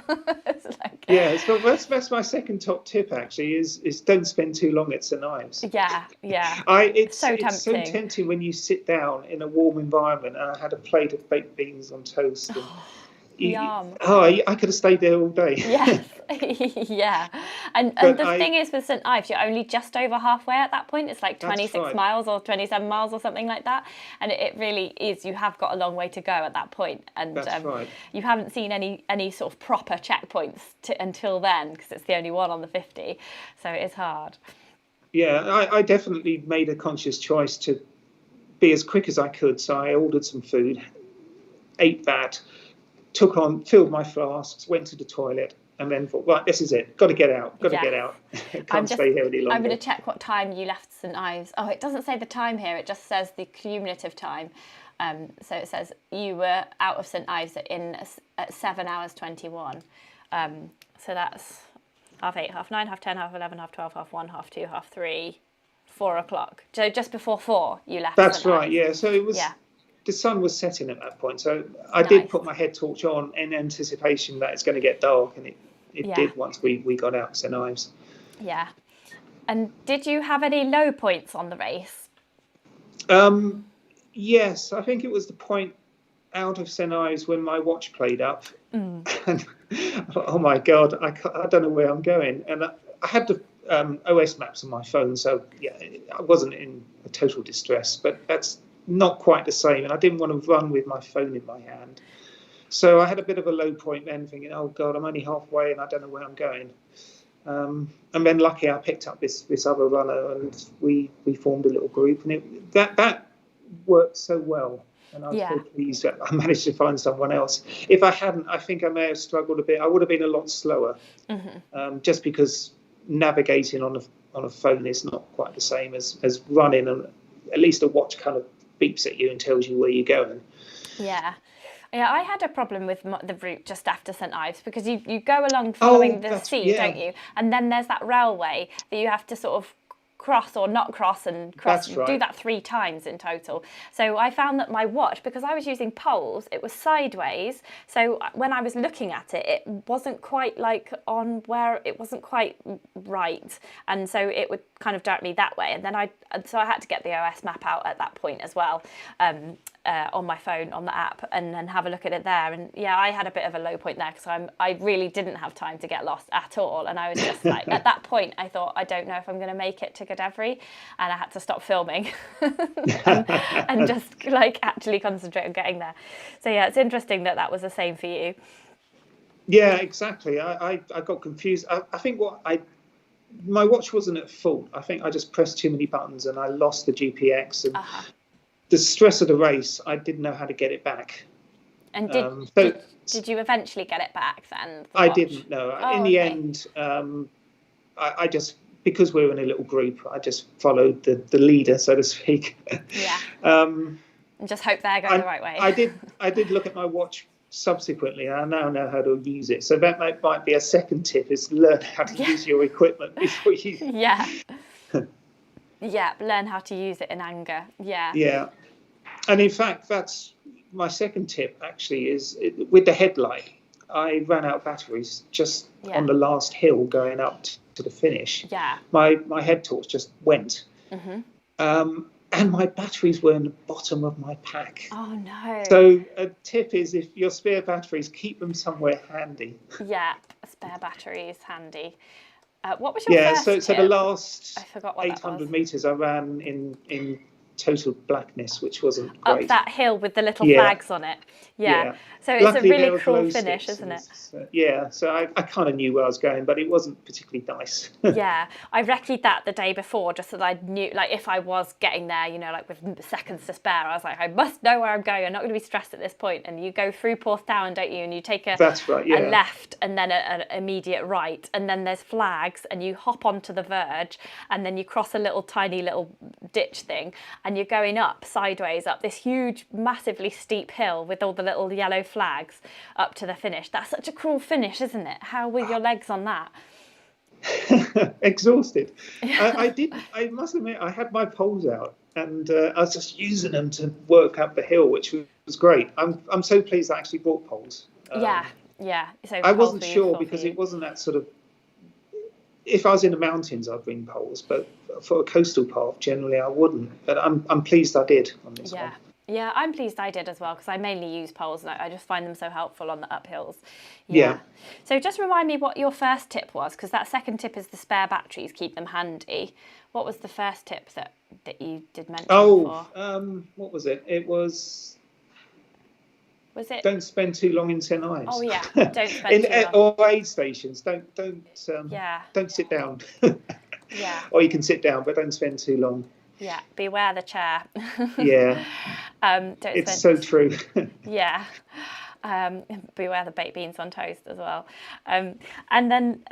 So that's my second top tip, actually, is is don't spend too long at St Ives. Yeah. It's so it's so tempting when you sit down in a warm environment. And I had a plate of baked beans on toast. And yum. I could have stayed there all day. Yes. Yeah. And the thing is with St Ives, you're only just over halfway at that point. It's like 26 miles or 27 miles or something like that. And it really is, you have got a long way to go at that point. And that's right. You haven't seen any sort of proper checkpoints until then, because it's the only one on the 50. So it is hard. Yeah, I definitely made a conscious choice to be as quick as I could. So I ordered some food, ate that, filled my flasks, went to the toilet, and then thought, right, this is it. Got to get out. Can't stay here any longer. I'm going to check what time you left St Ives. Oh, it doesn't say the time here. It just says the cumulative time. So it says you were out of St Ives at 7 hours 21. So that's 8:30, 9:30, 10:30, 11:30, 12:30, 1:30, 2:30, 3:30, 4 o'clock. So just before 4 you left. That's right. Yeah. So it was. Yeah. The sun was setting at that point, so I did put my head torch on in anticipation that it's going to get dark, and it did once we got out of St Ives. Yeah. And did you have any low points on the race? Yes, I think it was the point out of St Ives when my watch played up. And, oh my God, I don't know where I'm going. And I had the OS maps on my phone, so I wasn't in a total distress, but that's not quite the same, and I didn't want to run with my phone in my hand. So I had a bit of a low point then, thinking, oh God, I'm only halfway and I don't know where I'm going. And then luckily I picked up this other runner, and we formed a little group, and that worked so well. And I was so pleased that I managed to find someone else. If I hadn't, I think I may have struggled a bit. I would have been a lot slower, just because navigating on a phone is not quite the same as running, and at least a watch kind of beeps at you and tells you where you're going. Yeah, I had a problem with the route just after St Ives, because you go along following the sea, don't you? And then there's that railway that you have to sort of cross or not cross and cross. Right. Do that 3 times in total. So I found that my watch, because I was using poles, it was sideways. So when I was looking at it, it wasn't quite like on where it wasn't quite right, and so it would kind of direct me that way. And then I had to get the OS map out at that point as well, on my phone on the app, and then have a look at it there. And I had a bit of a low point there, because I really didn't have time to get lost at all, and I was just like, at that point I thought, I don't know if I'm going to make it to Godevry, and I had to stop filming and just like actually concentrate on getting there. So it's interesting that was the same for you. Yeah, exactly. I got confused. I think my watch wasn't at fault. I think I just pressed too many buttons and I lost the GPX, and the stress of the race, I didn't know how to get it back. And did you eventually get it back then? I didn't know. In the end, I just, because we were in a little group, I just followed the leader, so to speak. Yeah. And just hope they're going the right way. I did look at my watch subsequently, and I now know how to use it. So that might be a second tip, is learn how to use your equipment before you... learn how to use it in anger. Yeah. And in fact, that's my second tip, actually, is with the headlight. I ran out of batteries just on the last hill going up to the finish. Yeah. My head torch just went. And my batteries were in the bottom of my pack. Oh, no. So a tip is, if your spare batteries, keep them somewhere handy. Yeah, spare batteries handy. What was your first tip? So the last I forgot what 800 metres I ran in total blackness, which wasn't great. Up that hill with the little flags on it. Yeah. So it's luckily, a really cruel finish, isn't it? So I kind of knew where I was going, but it wasn't particularly nice. I recce'd that the day before, just so that I knew, like, if I was getting there, like with seconds to spare, I was like, I must know where I'm going. I'm not going to be stressed at this point. And you go through Porthtown, don't you? And you take a left and then an immediate right, and then there's flags, and you hop onto the verge, and then you cross a tiny little ditch thing, and you're going up sideways up this huge, massively steep hill with all the little yellow flags up to the finish. That's such a cruel finish, isn't it? How were your legs on that? Exhausted. I must admit, I had my poles out, and I was just using them to work up the hill, which was great. I'm so pleased I actually bought poles. So I wasn't sure, because it wasn't that sort of... if I was in the mountains, I'd bring poles, but for a coastal path, generally I wouldn't. But I'm pleased I did on this one. Yeah, I'm pleased I did as well, because I mainly use poles and I just find them so helpful on the uphills. Yeah. So just remind me what your first tip was, because that second tip is the spare batteries, keep them handy. What was the first tip that you did mention before? What was it? It was... Was it? Don't spend too long in St Ives. Oh yeah, don't spend too long. Or aid stations. Don't sit down. Yeah. Or you can sit down, but don't spend too long. Yeah, beware the chair. Yeah. It's so true. Yeah. Beware the baked beans on toast as well. And then,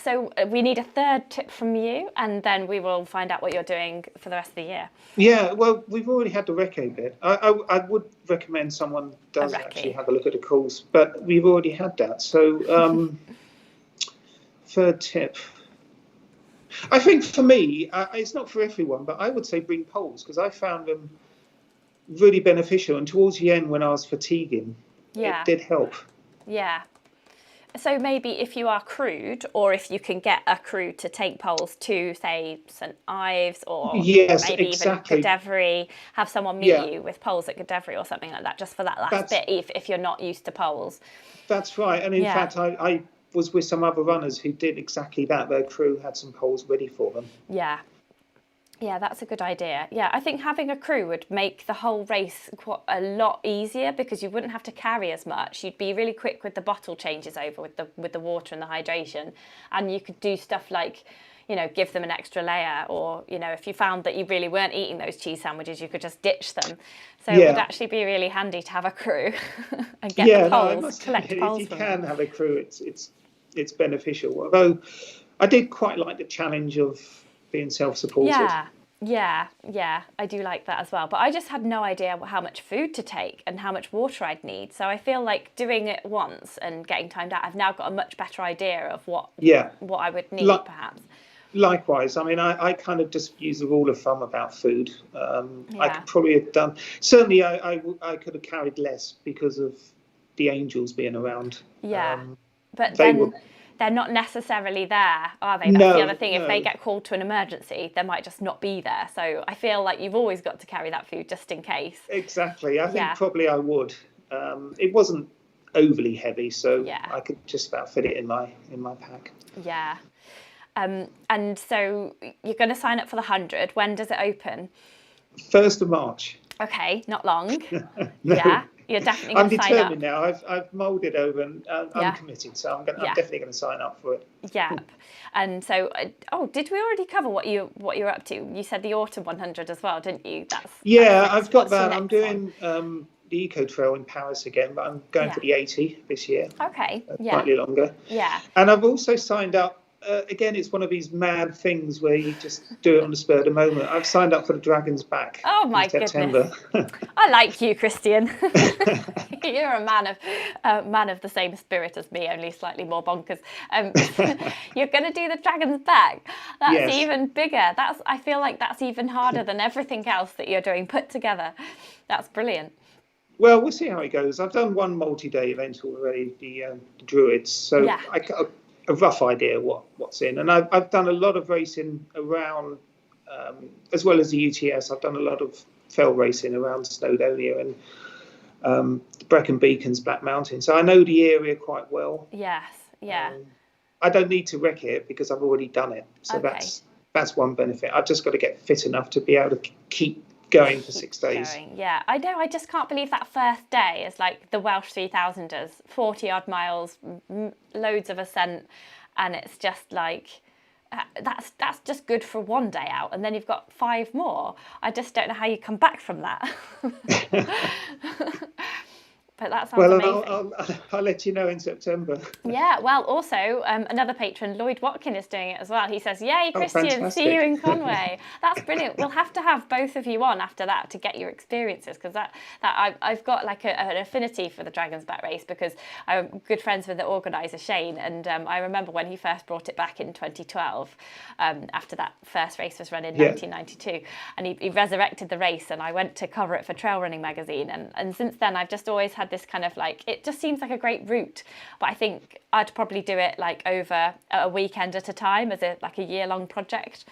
so we need a third tip from you, and then we will find out what you're doing for the rest of the year. Yeah, well, we've already had the recce bit. I would recommend someone does actually have a look at the course, but we've already had that. So, third tip. I think for me, it's not for everyone, but I would say bring poles, because I found them really beneficial. And towards the end, when I was fatiguing, it did help. Yeah. So maybe if you are crewed, or if you can get a crew to take poles to, say, St Ives, or maybe even Cadevri, have someone meet you with poles at Cadevri or something like that, just for that last bit, if you're not used to poles. That's right. And in fact, I was with some other runners who did exactly that. Their crew had some poles ready for them. Yeah, that's a good idea. Yeah, I think having a crew would make the whole race a lot easier, because you wouldn't have to carry as much. You'd be really quick with the bottle changes over with the water and the hydration, and you could do stuff like, give them an extra layer, or, if you found that you really weren't eating those cheese sandwiches, you could just ditch them. So it would actually be really handy to have a crew and get the poles, collect poles. If you can have a crew, it's beneficial. Although I did quite like the challenge of being self-supported. Yeah, I do like that as well. But I just had no idea how much food to take and how much water I'd need. So I feel like doing it once and getting timed out, I've now got a much better idea of what I would need, perhaps. Likewise. I mean, I kind of just use the rule of thumb about food. I could probably have done... Certainly, I could have carried less because of the angels being around. Yeah, but then... They're not necessarily there, are they? That's the other thing. If they get called to an emergency, they might just not be there. So I feel like you've always got to carry that food just in case. Exactly. I think probably I would. It wasn't overly heavy, so I could just about fit it in my pack. Yeah. And so you're going to sign up for the 100. When does it open? 1st of March. Okay, not long. No. Yeah. You're definitely going to sign up. I'm determined now. I've mulled it over, and I'm committed, so I'm definitely going to sign up for it. Yeah. And so, did we already cover what you're up to? You said the Autumn 100 as well, didn't you? I've got that. I'm doing the Eco Trail in Paris again, but I'm going for the 80 this year. Okay. Slightly longer. Yeah. And I've also signed up. Again, it's one of these mad things where you just do it on the spur of the moment. I've signed up for the Dragon's Back. Oh my goodness! I like you, Christian. You're a man of the same spirit as me, only slightly more bonkers. You're going to do the Dragon's Back. That's even bigger. I feel like that's even harder than everything else that you're doing put together. That's brilliant. Well, we'll see how it goes. I've done one multi-day event already, the Druids. So I got a rough idea what's in, and I've done a lot of racing around, as well as the UTS. I've done a lot of fell racing around Snowdonia and Brecon Beacons, Black Mountain. So I know the area quite well. Yes, yeah. I don't need to wreck it because I've already done it. So that's one benefit. I've just got to get fit enough to be able to keep going for 6 days. Yeah, I know. I just can't believe that first day is like the Welsh 3000ers, 40 odd miles, loads of ascent, and it's just like that's just good for one day out, and then you've got 5 more. I just don't know how you come back from that. But that sounds amazing. I'll let you know in September. Yeah, well, also, another patron, Lloyd Watkin, is doing it as well. He says, yay, Christian, see you in Conway. That's brilliant. We'll have to have both of you on after that to get your experiences, because I've got like an affinity for the Dragon's Back race, because I'm good friends with the organiser, Shane, and I remember when he first brought it back in 2012, after that first race was run in 1992, and he resurrected the race, and I went to cover it for Trail Running magazine, and since then I've just always had this kind of like, it just seems like a great route, but I think I'd probably do it like over a weekend at a time as a year-long project.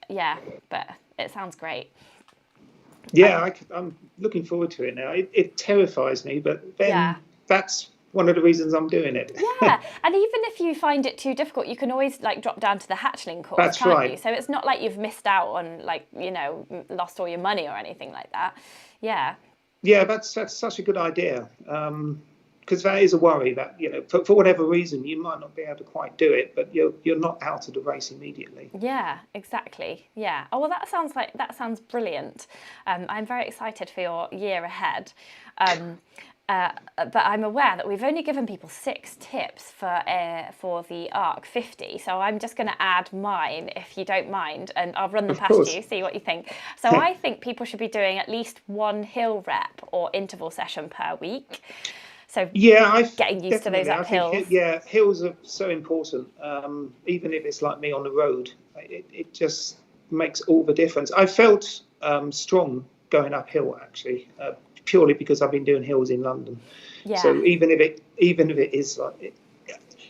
Yeah, but it sounds great. Yeah, I'm looking forward to it now. It terrifies me, but then that's one of the reasons I'm doing it. Yeah, and even if you find it too difficult, you can always like drop down to the hatchling course, that's can't right. you? So it's not like you've missed out on like, lost all your money or anything like that. Yeah. Yeah, that's such a good idea. Because that is a worry that, for whatever reason, you might not be able to quite do it, but you're not out of the race immediately. Yeah, exactly. Yeah. Oh, well, that sounds brilliant. I'm very excited for your year ahead. But I'm aware that we've only given people 6 tips for the Arc 50, so I'm just going to add mine, if you don't mind, and I'll run them past you, see what you think. So I think people should be doing at least 1 hill rep or interval session per week. So getting used to those uphills. Hills are so important. Even if it's like me on the road, it just makes all the difference. I felt strong going uphill actually, purely because I've been doing hills in London. Yeah. So even if it is like,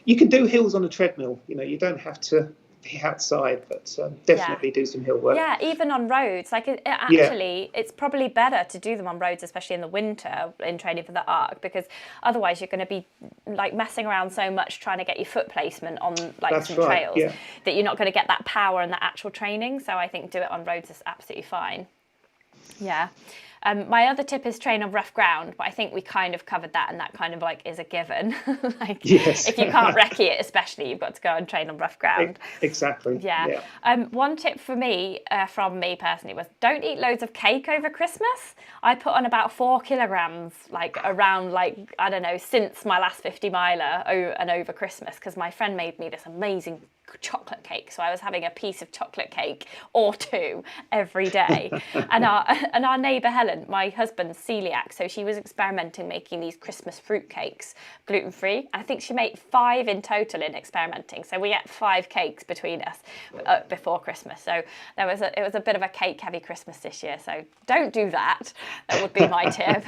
you can do hills on a treadmill. You don't have to be outside, but definitely do some hill work. Yeah, even on roads. Like it's probably better to do them on roads, especially in the winter in training for the Arc, because otherwise you're going to be like messing around so much trying to get your foot placement on some trails that you're not going to get that power and the actual training. So I think do it on roads is absolutely fine. Yeah. My other tip is train on rough ground, but I think we kind of covered that, and that kind of like is a given. If you can't recce it, especially, you've got to go and train on rough ground. Exactly. Yeah. One tip for me, from me personally, was don't eat loads of cake over Christmas. I put on about 4 kilograms, since my last 50 miler and over Christmas, because my friend made me this amazing chocolate cake, so I was having a piece of chocolate cake or 2 every day. And our neighbour Helen, my husband's celiac, so she was experimenting making these Christmas fruit cakes, gluten-free. I think she made 5 in total in experimenting, so we ate 5 cakes between us before Christmas. So it was a bit of a cake heavy Christmas this year, so don't do that. That would be my tip.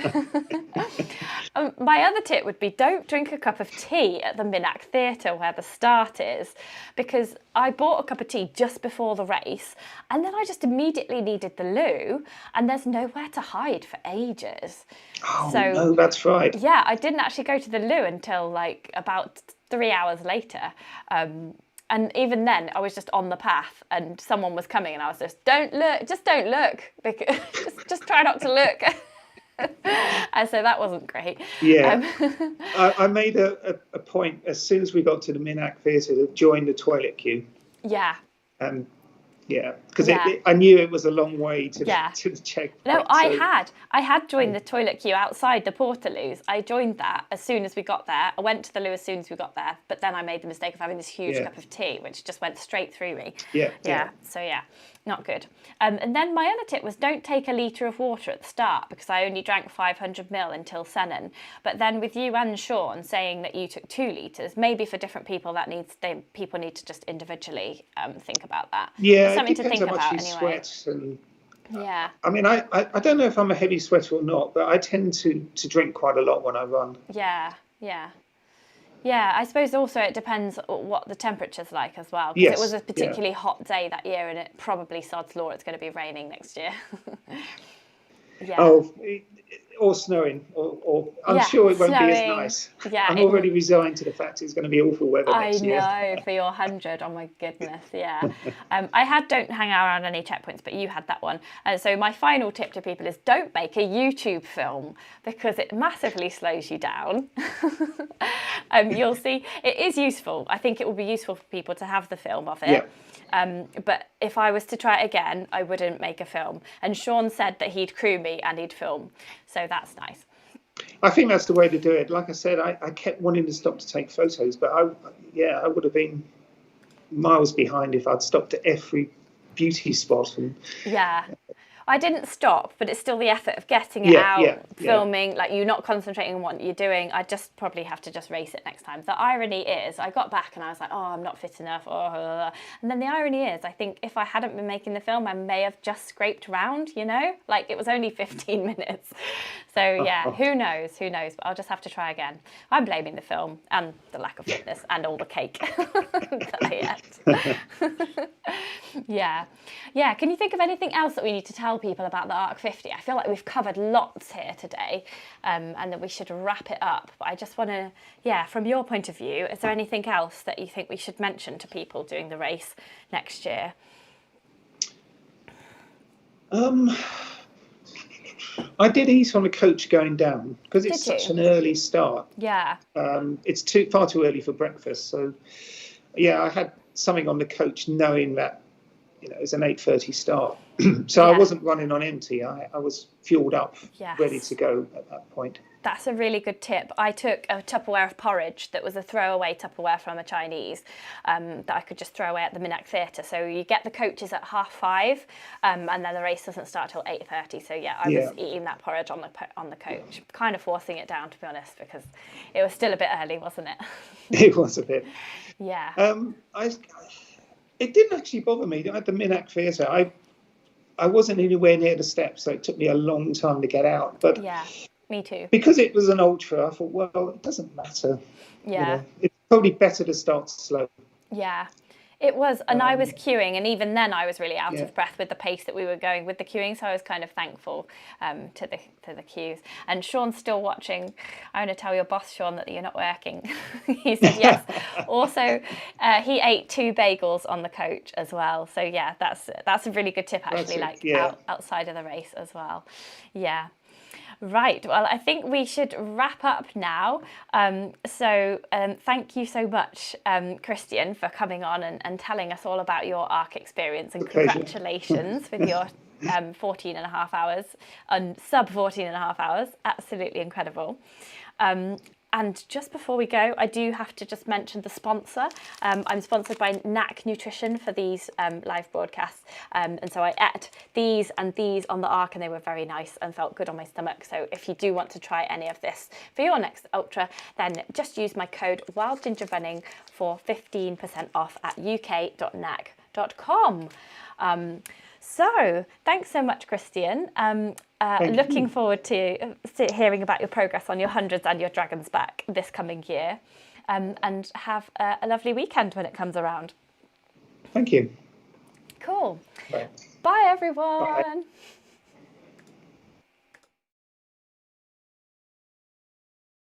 My other tip would be don't drink a cup of tea at the Minack Theatre where the start is, because I bought a cup of tea just before the race, and then I just immediately needed the loo, and there's nowhere to hide for ages. Oh, so, no, that's right. Yeah, I didn't actually go to the loo until like about 3 hours later. And even then, I was just on the path, and someone was coming, and I was just, don't look, because, just try not to look. And so that wasn't great. Yeah. I made a point as soon as we got to the Minack Theatre to join the toilet queue. Yeah. Because I knew it was a long way to the checkpoint. No, I had joined the toilet queue outside the Portaloos. I joined that as soon as we got there. I went to the loo as soon as we got there, but then I made the mistake of having this huge cup of tea, which just went straight through me. Yeah. So not good. And then my other tip was don't take a litre of water at the start, because I only drank 500 ml until Sennen. But then with you and Sean saying that you took 2 litres, maybe for different people people need to just individually think about that. Yeah, something it depends to think how much about you anyway. sweat. And, yeah. I mean, I don't know if I'm a heavy sweater or not, but I tend to drink quite a lot when I run. Yeah. Yeah, I suppose also it depends what the temperature's like as well. Because it was a particularly hot day that year, and it probably sod's law it's going to be raining next year. Oh, or snowing, or I'm sure it won't be as nice. Yeah, I'm already resigned to the fact it's going to be awful weather next year. I know, for your 100, oh my goodness, yeah. I don't hang around any checkpoints, but you had that one. So my final tip to people is don't make a YouTube film, because it massively slows you down. You'll see, it is useful. I think it will be useful for people to have the film of it. Yeah. But if I was to try it again, I wouldn't make a film. And Sean said that he'd crew me and he'd film. So that's nice. I think that's the way to do it. Like I said, I kept wanting to stop to take photos, but I would have been miles behind if I'd stopped at every beauty spot. I didn't stop, but it's still the effort of getting it out, filming, like you're not concentrating on what you're doing. I just probably have to just race it next time. The irony is, I got back and I was like, oh, I'm not fit enough. Oh. And then the irony is, I think if I hadn't been making the film, I may have just scraped around, you know? Like it was only 15 minutes. So yeah, who knows? But I'll just have to try again. I'm blaming the film and the lack of fitness and all the cake that I ate. Yeah. Can you think of anything else that we need to tell people about the Arc 50? I feel like we've covered lots here today, and that we should wrap it up. But I just want to, from your point of view, is there anything else that you think we should mention to people doing the race next year? I did eat on the coach going down because it's such an early start. Yeah. It's far too early for breakfast. So, I had something on the coach knowing that, it's an 8:30 start. So I wasn't running on empty. I was fueled up, ready to go at that point. That's a really good tip. I took a Tupperware of porridge that was a throwaway Tupperware from a Chinese that I could just throw away at the Minack Theatre. So you get the coaches at 5:30, and then the race doesn't start till 8:30. So I was eating that porridge on the coach, kind of forcing it down, to be honest, because it was still a bit early, wasn't it? It was a bit. Yeah. It didn't actually bother me at the Minack Theatre. I wasn't anywhere near the steps, so it took me a long time to get out. But yeah, me too. Because it was an ultra, I thought, well, it doesn't matter. Yeah. It's probably better to start slow. Yeah. It was, and I was queuing, and even then I was really out of breath with the pace that we were going with the queuing, so I was kind of thankful to the queues. And Sean's still watching. I'm going to tell your boss, Sean, that you're not working. He said yes. Also, he ate 2 bagels on the coach as well. So yeah, that's a really good tip, actually, outside of the race as well. Yeah. Right, well, I think we should wrap up now. So thank you so much, Christian, for coming on and telling us all about your ARC experience, and congratulations with your 14 and a half hours, and sub 14 and a half hours. Absolutely incredible. And just before we go, I do have to just mention the sponsor. I'm sponsored by NAC Nutrition for these live broadcasts. And so I ate these and these on the Arc, and they were very nice and felt good on my stomach. So if you do want to try any of this for your next ultra, then just use my code WildGingerRunning for 15% off at uk.nac.com. So thanks so much, Christian. Looking forward to hearing about your progress on your 100s and your Dragon's Back this coming year. And have a lovely weekend when it comes around. Thank you. Cool. Bye. Bye, everyone. Bye.